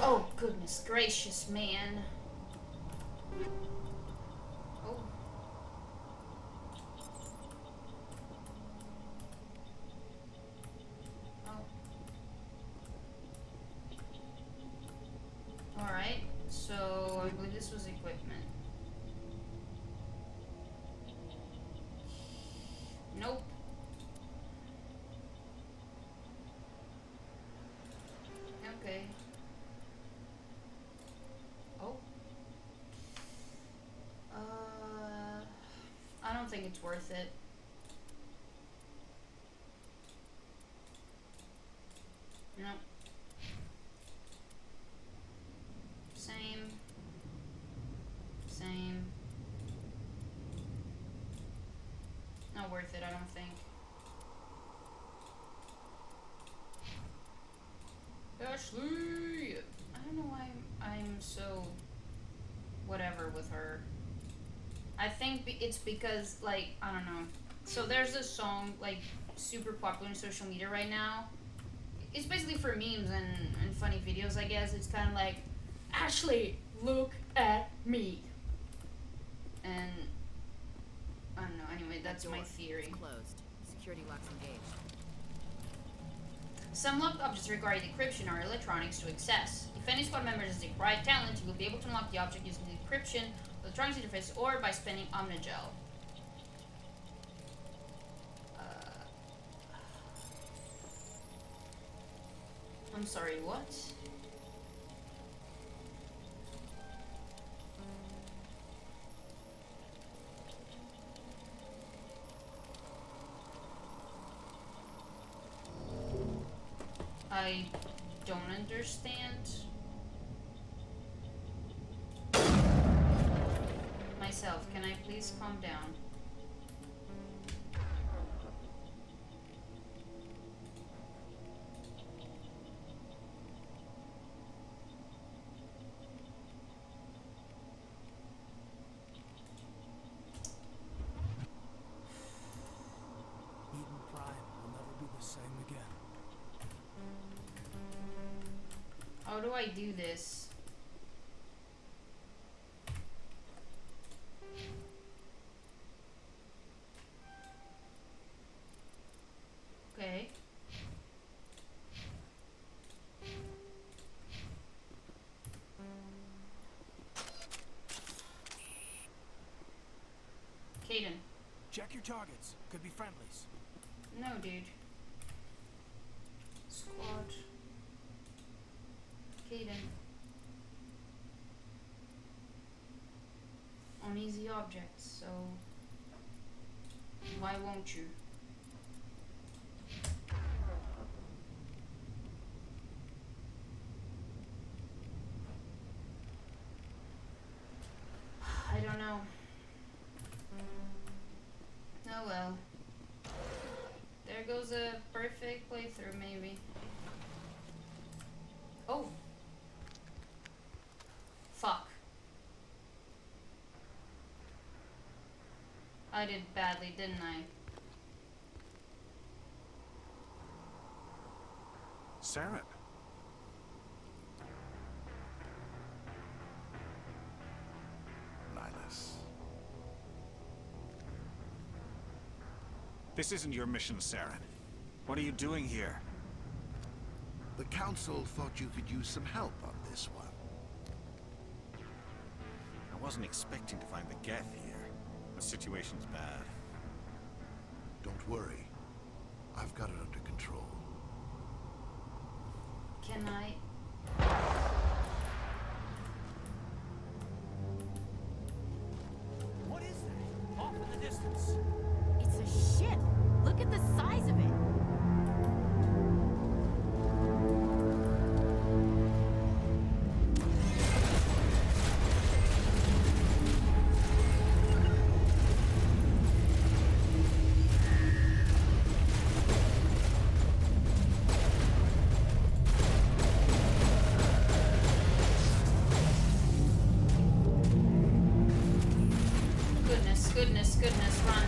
Oh, goodness gracious, man. Oh. Oh. Alright, so I believe this was equipment. Nope. Okay. Oh. I don't think it's worth it. No. Same. Same. Not worth it, I don't think. Ashley! I don't know why I'm so whatever with her. I think it's because, like, I don't know. So there's this song, like, super popular on social media right now. It's basically for memes and funny videos, I guess. It's kind of like, Ashley, look at me. And, I don't know. Anyway, that's my theory. It's closed. Security locks engaged. Some locked objects require decryption or electronics to access. If any squad member has the right talent, you will be able to unlock the object using the decryption, electronics interface, or by spending Omnigel. I'm sorry, what? I don't understand. Myself, can I please calm down? How do I do this? Okay. Caden. Check your targets. Could be friendlies. No, dude. Squad. Caden. On easy objects, so why won't you? I don't know. Oh well. There goes a perfect playthrough, maybe. Oh! Fuck. I did badly, didn't I? Saren. Nihilus. This isn't your mission, Saren. What are you doing here? The Council thought you could use some help on this one. I wasn't expecting to find the Geth here. The situation's bad. Don't worry. I've got it under control. Can I? What is that? Off in the distance. It's a ship. Look at the size of it. Goodness, run.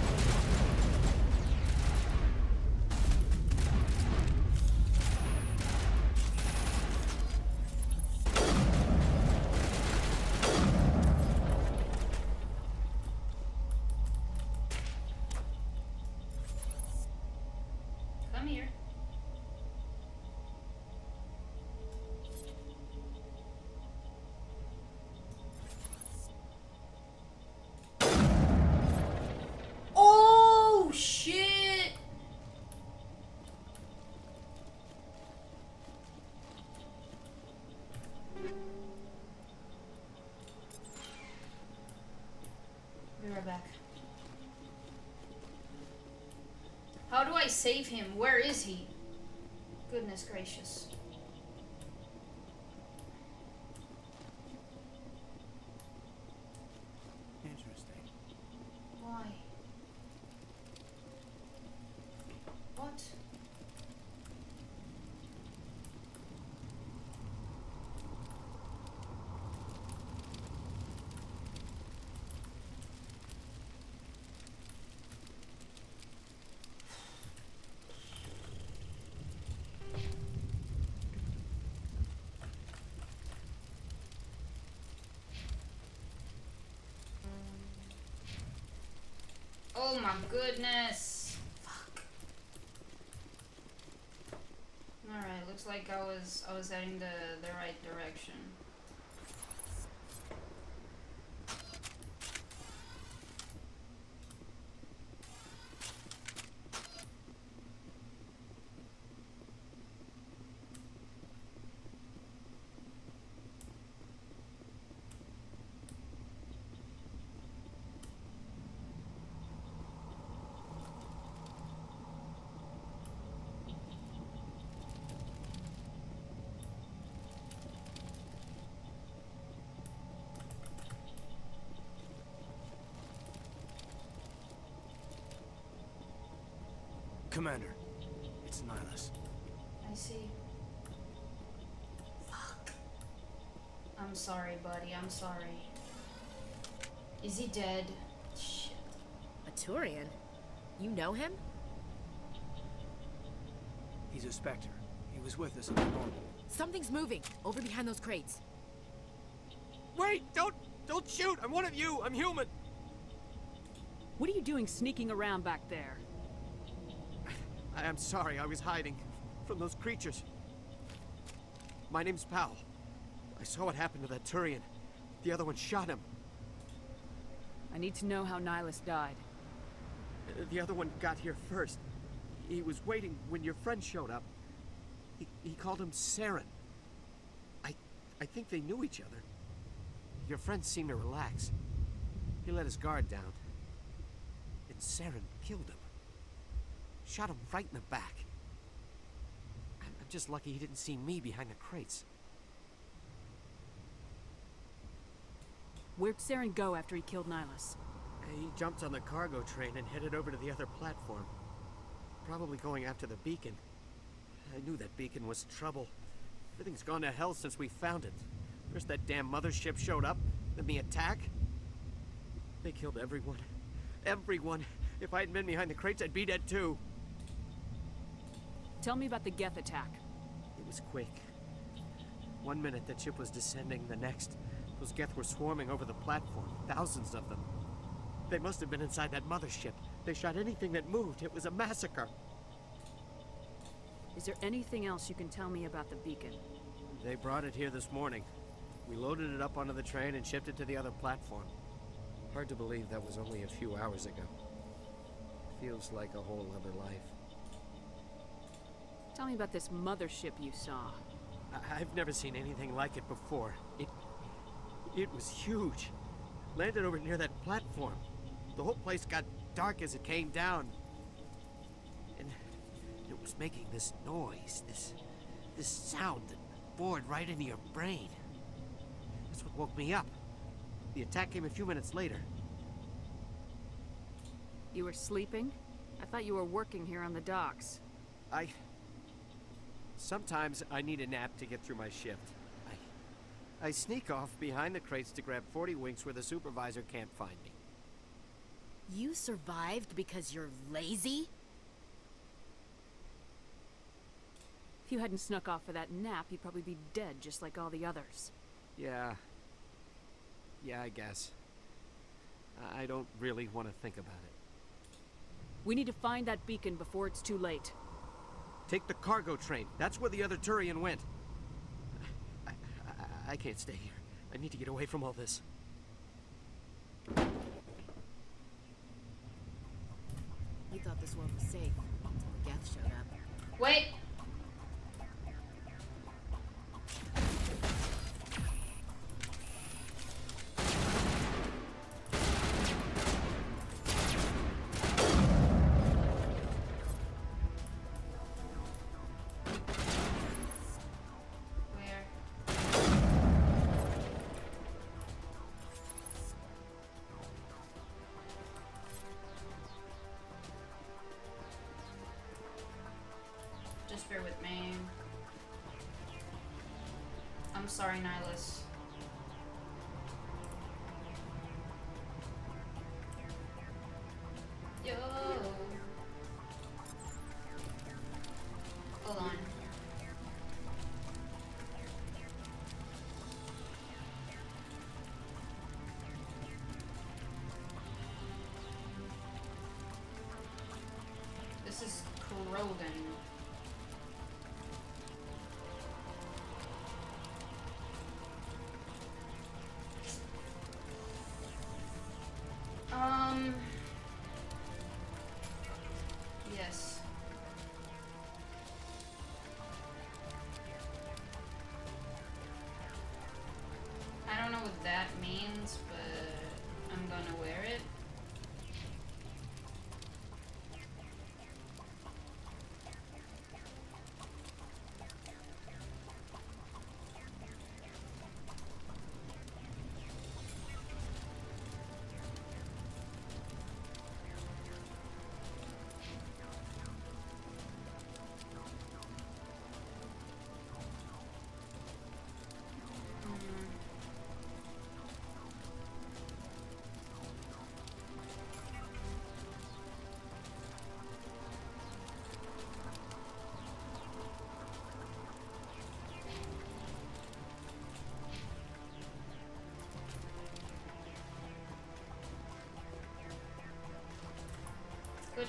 Come here. Oh shit! Be right back. How do I save him? Where is he? Goodness gracious. Interesting. Why? What? Oh my goodness. Fuck. Alright, looks like I was heading the right direction. Commander, it's Nihilus. I see. Fuck. I'm sorry, buddy. I'm sorry. Is he dead? Shit. A Turian? You know him? He's a Spectre. He was with us in the normal. Something's moving, over behind those crates. Wait! Don't shoot! I'm one of you! I'm human! What are you doing sneaking around back there? I'm sorry, I was hiding from those creatures. My name's Powell. I saw what happened to that Turian. The other one shot him. I need to know how Nihilus died. The other one got here first. He was waiting when your friend showed up. He called him Saren. I think they knew each other. Your friend seemed to relax. He let his guard down. And Saren killed him. Shot him right in the back. I'm just lucky he didn't see me behind the crates. Where'd Saren go after he killed Nihilus? He jumped on the cargo train and headed over to the other platform. Probably going after the beacon. I knew that beacon was trouble. Everything's gone to hell since we found it. First that damn mothership showed up, then the attack. They killed everyone. Everyone. If I hadn't been behind the crates, I'd be dead too. Tell me about the Geth attack. It was quick. 1 minute that ship was descending, the next, those Geth were swarming over the platform. Thousands of them. They must have been inside that mothership. They shot anything that moved. It was a massacre. Is there anything else you can tell me about the beacon? They brought it here this morning. We loaded it up onto the train and shipped it to the other platform. Hard to believe that was only a few hours ago. Feels like a whole other life. Tell me about this mothership you saw. I've never seen anything like it before. It was huge. Landed over near that platform. The whole place got dark as it came down. And it was making this noise, this sound that bored right into your brain. That's what woke me up. The attack came a few minutes later. You were sleeping? I thought you were working here on the docks. Sometimes I need a nap to get through my shift. I sneak off behind the crates to grab 40 winks where the supervisor can't find me. You survived because you're lazy? If you hadn't snuck off for that nap, you'd probably be dead just like all the others. Yeah, I guess. I don't really want to think about it. We need to find that beacon before it's too late. Take the cargo train. That's where the other Turian went. I can't stay here. I need to get away from all this. You thought this world was safe until the Geth showed up. Wait! Just bear with me. I'm sorry, Nihilus. Yo. Hold on. This is Krogan. Yes. I don't know what that means, but I'm gonna wear it.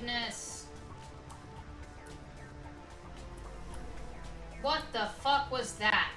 goodness. What the fuck was that?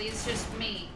It's just me.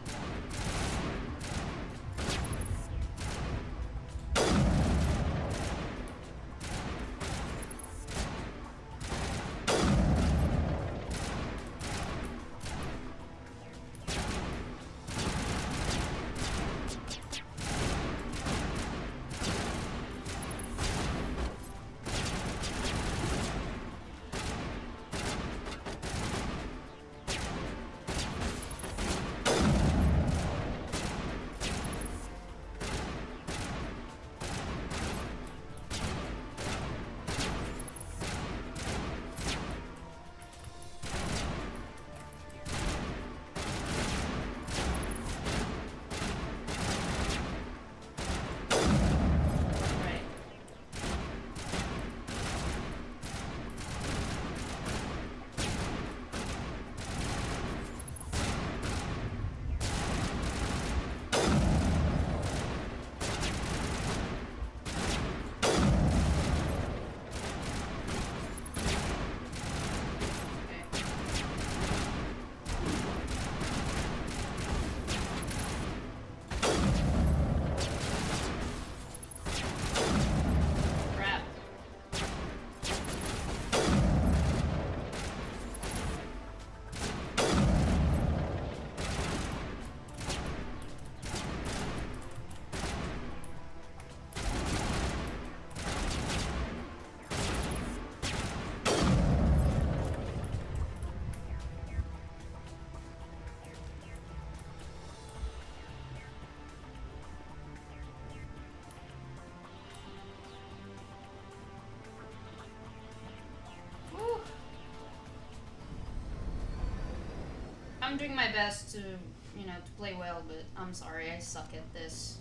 I'm doing my best to, to play well, but I'm sorry, I suck at this.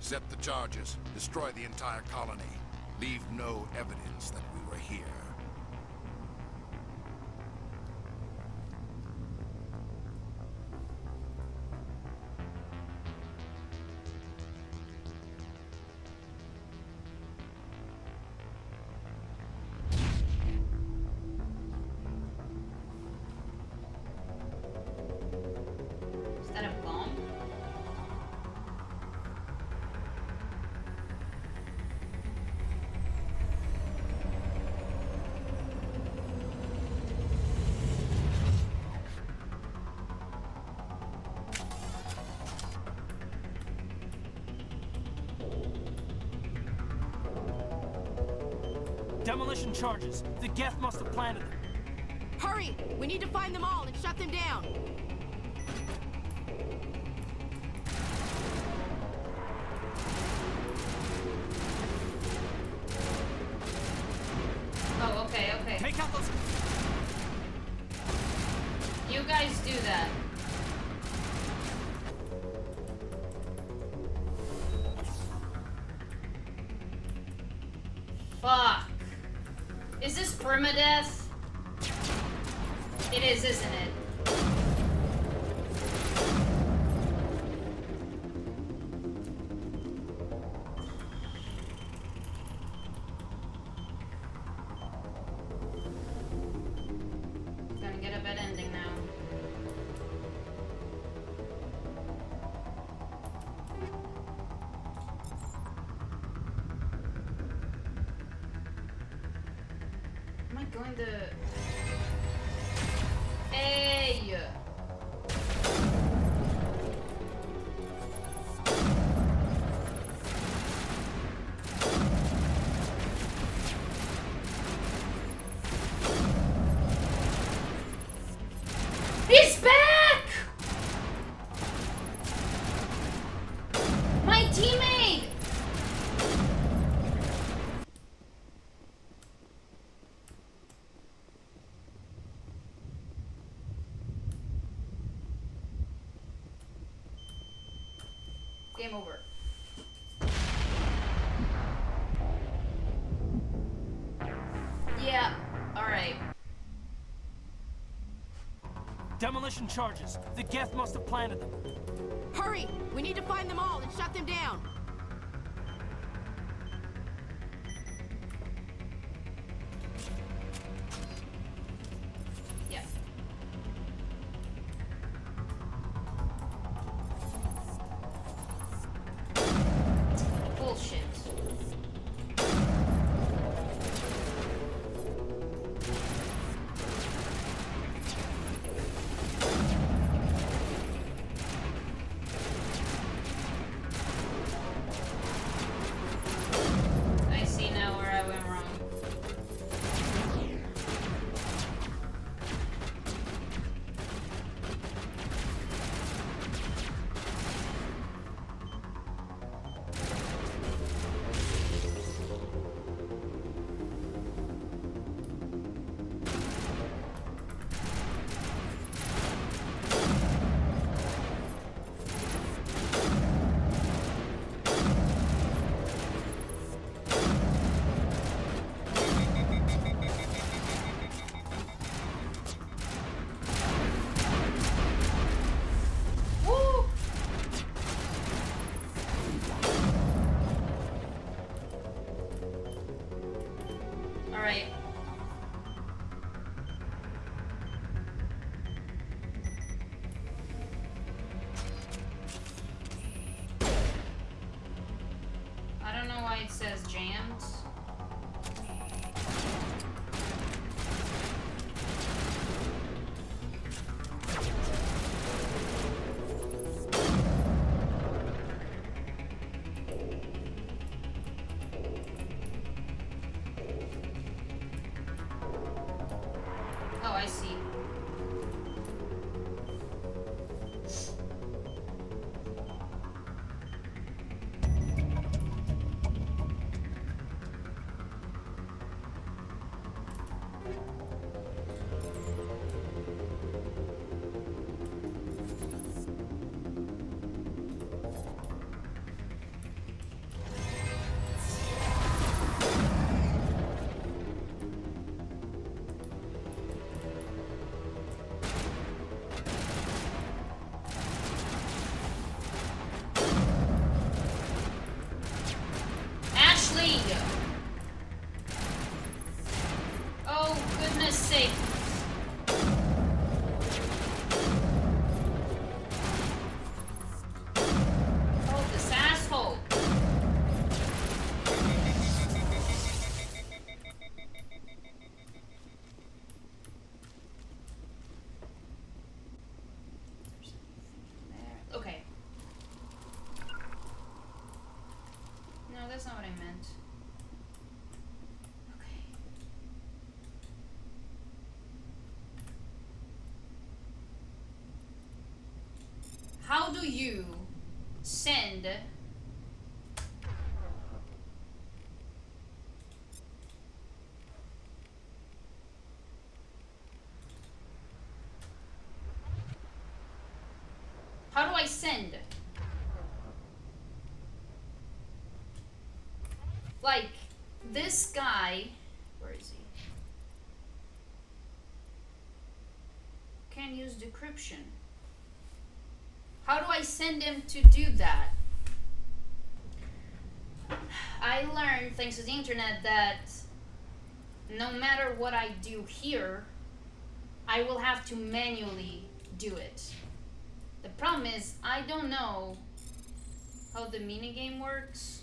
Set the charges. Destroy the entire colony. Leave no evidence that we were here. Demolition charges. The Geth must have planted them. Hurry! We need to find them all and shut them down. Oh, okay. Take out those... You guys do that. Fuck. Is this permadeath? It is, isn't it? find the... Hey! He's back! My teammate! Game over. Yeah, alright. Demolition charges. The Geth must have planted them. Hurry! We need to find them all and shut them down. Yeah. Bullshit. I see now where I went wrong. Woo! All right. I don't know why it says jammed. Oh, I see. Ashley! Oh, goodness sake. Oh, this asshole. Okay. No, that's not what I meant. Okay. How do you send How do I send? Like, this guy, where is he? Can't use decryption. How do I send him to do that? I learned, thanks to the internet, that no matter what I do here, I will have to manually do it. The problem is, I don't know how the minigame works.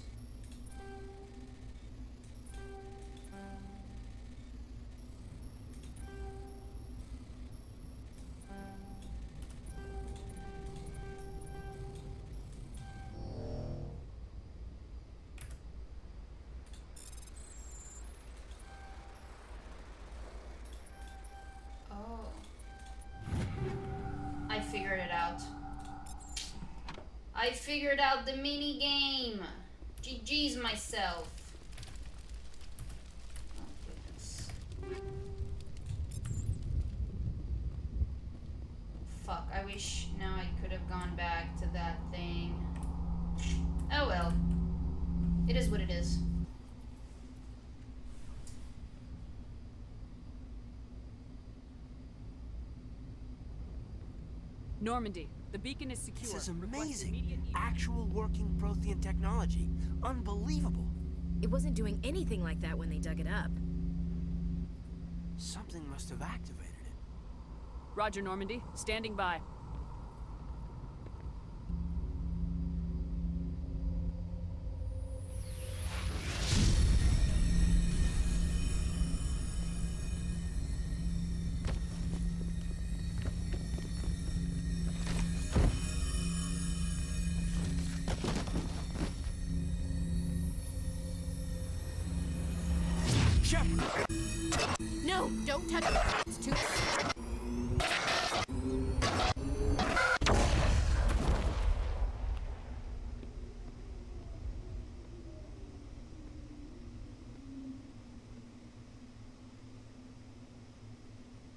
I figured out the mini game. GG's myself. Oh goodness. Fuck, I wish now I could have gone back to that thing. Oh well. It is what it is. Normandy, the beacon is secure. This is amazing. Actual working Prothean technology. Unbelievable. It wasn't doing anything like that when they dug it up. Something must have activated it. Roger, Normandy. Standing by. No, don't touch it. It's too...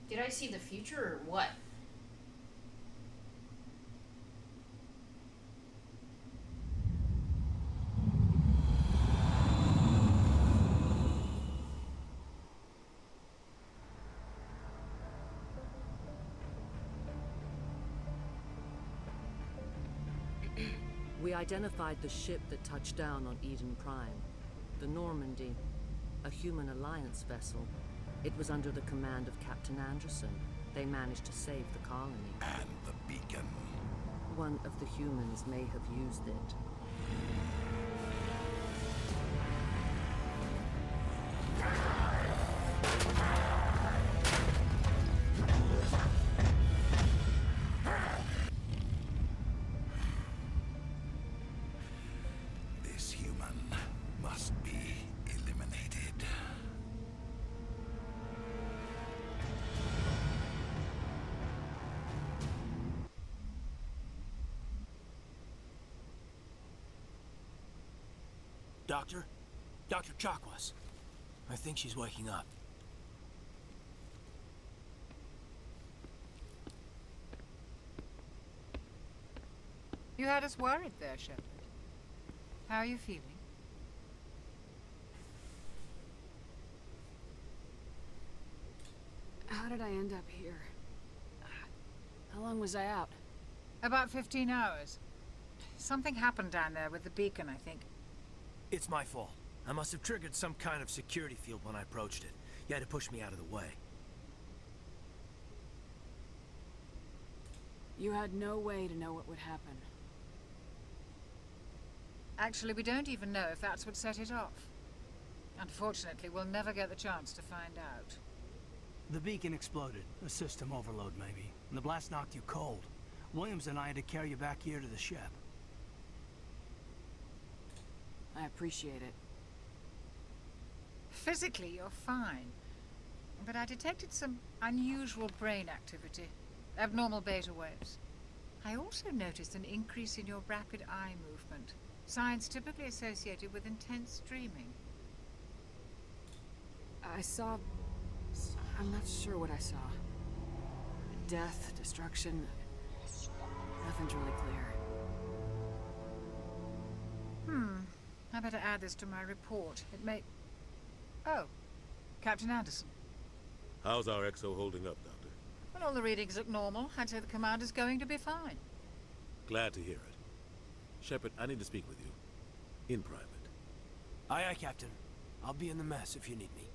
Did I see the future or what? We identified the ship that touched down on Eden Prime. The Normandy. A human alliance vessel. It was under the command of Captain Anderson. They managed to save the colony. And the beacon. One of the humans may have used it. This human must be eliminated. Doctor? Dr. Chakwas. I think she's waking up. You had us worried there, Shepard. How are you feeling? How did I end up here? How long was I out? About 15 hours. Something happened down there with the beacon, I think. It's my fault. I must have triggered some kind of security field when I approached it. You had to push me out of the way. You had no way to know what would happen. Actually, we don't even know if that's what set it off. Unfortunately, we'll never get the chance to find out. The beacon exploded. A system overload, maybe. And the blast knocked you cold. Williams and I had to carry you back here to the ship. I appreciate it. Physically, you're fine. But I detected some unusual brain activity. Abnormal beta waves. I also noticed an increase in your rapid eye movement. Signs typically associated with intense dreaming. I saw... I'm not sure what I saw. Death, destruction... Nothing's really clear. I better add this to my report. It may... Oh, Captain Anderson. How's our XO holding up, Doctor? When all the readings look normal, I'd say the commander's going to be fine. Glad to hear it. Shepard, I need to speak with you. In private. Aye, aye, Captain. I'll be in the mess if you need me.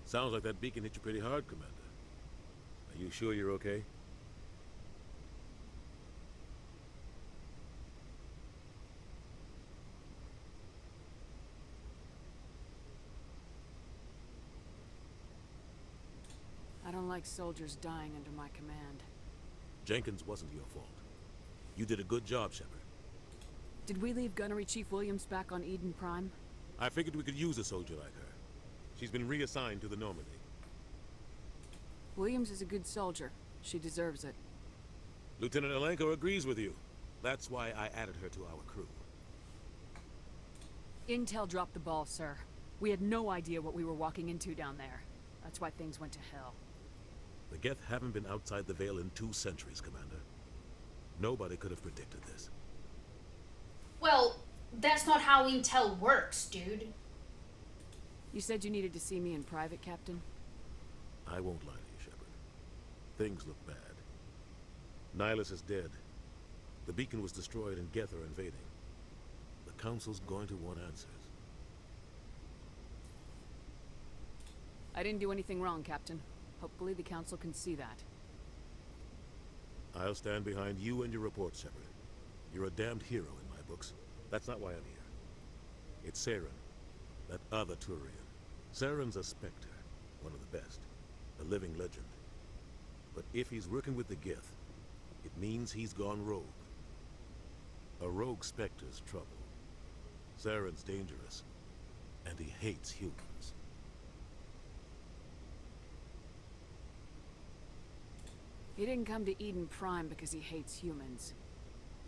Sounds like that beacon hit you pretty hard, Commander. Are you sure you're okay? I don't like soldiers dying under my command. Jenkins wasn't your fault. You did a good job, Shepard. Did we leave Gunnery Chief Williams back on Eden Prime? I figured we could use a soldier like her. She's been reassigned to the Normandy. Williams is a good soldier. She deserves it. Lieutenant Alenko agrees with you. That's why I added her to our crew. Intel dropped the ball, sir. We had no idea what we were walking into down there. That's why things went to hell. The Geth haven't been outside the Veil in 2 centuries, Commander. Nobody could have predicted this. Well, that's not how Intel works, dude. You said you needed to see me in private, Captain? I won't lie to you, Shepard. Things look bad. Nihilus is dead. The beacon was destroyed and Geth are invading. The Council's going to want answers. I didn't do anything wrong, Captain. Hopefully the Council can see that. I'll stand behind you and your report, Shepard. You're a damned hero in my books. That's not why I'm here. It's Saren, that other Turian. Saren's a Spectre, one of the best, a living legend. But if he's working with the Geth, it means he's gone rogue. A rogue Spectre's trouble. Saren's dangerous, and he hates humans. He didn't come to Eden Prime because he hates humans.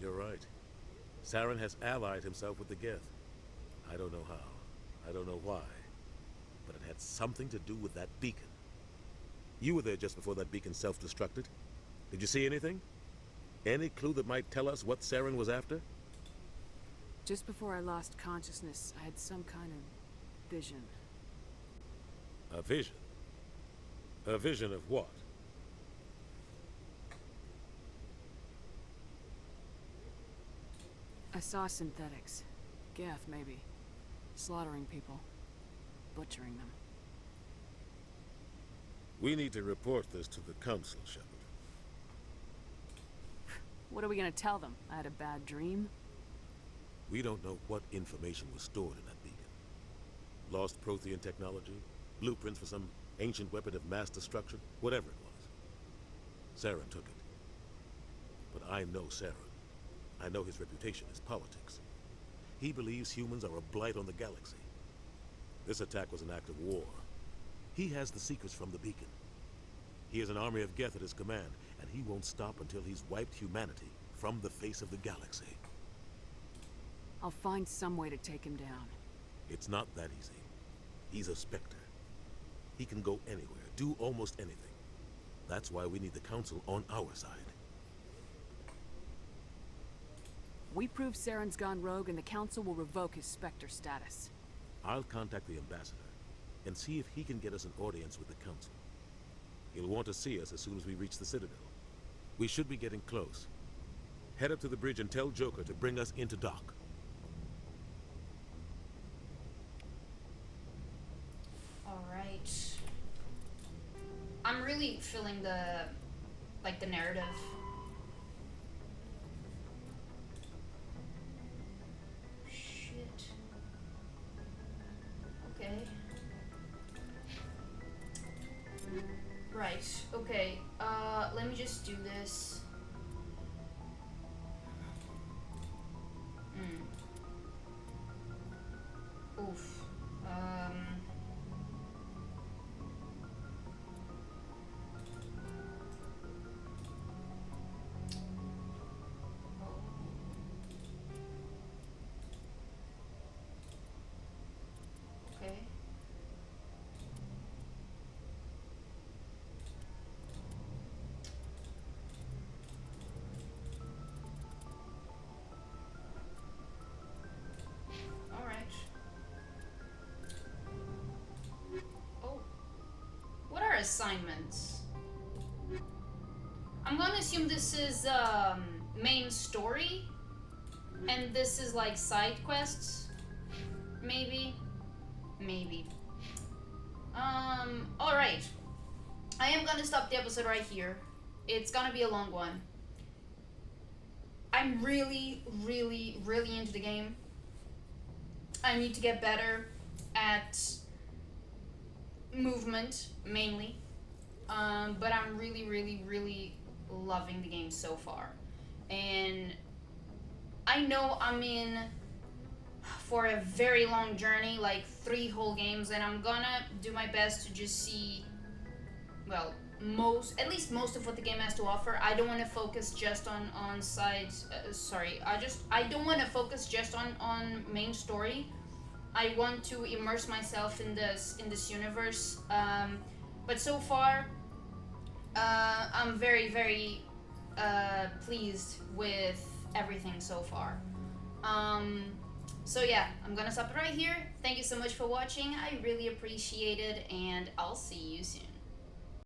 You're right. Saren has allied himself with the Geth. I don't know how. I don't know why. But it had something to do with that beacon. You were there just before that beacon self-destructed. Did you see anything? Any clue that might tell us what Saren was after? Just before I lost consciousness, I had some kind of vision. A vision? A vision of what? I saw synthetics. Geth, maybe. Slaughtering people. Butchering them. We need to report this to the Council, Shepard. What are we gonna tell them? I had a bad dream? We don't know what information was stored in that beacon. Lost Prothean technology, blueprints for some ancient weapon of mass destruction, whatever it was. Saren took it. But I know Saren. I know his reputation is politics. He believes humans are a blight on the galaxy. This attack was an act of war. He has the secrets from the beacon. He has an army of Geth at his command, and he won't stop until he's wiped humanity from the face of the galaxy. I'll find some way to take him down. It's not that easy. He's a Spectre. He can go anywhere, do almost anything. That's why we need the Council on our side. We prove Saren's gone rogue and the Council will revoke his Spectre status. I'll contact the Ambassador and see if he can get us an audience with the Council. He'll want to see us as soon as we reach the Citadel. We should be getting close. Head up to the bridge and tell Joker to bring us into dock. Alright. I'm really feeling the narrative. Shit. Okay. Right, okay. Let me just do this. Oof. Okay. Alright. Oh. What are assignments? I'm gonna assume this is main story, and this is like side quests. Maybe. Alright. I am gonna stop the episode right here. It's gonna be a long one. I'm really into the game. I need to get better at movement, mainly. But I'm really loving the game so far. And I know I'm in for a very long journey, like 3 whole games, and I'm gonna do my best to just see, well, at least most of what the game has to offer. I don't want to focus just on sides. I don't want to focus just on main story. I want to immerse myself in this universe. But so far, I'm very, very pleased with everything so far. So yeah, I'm gonna stop it right here. Thank you so much for watching. I really appreciate it, and I'll see you soon.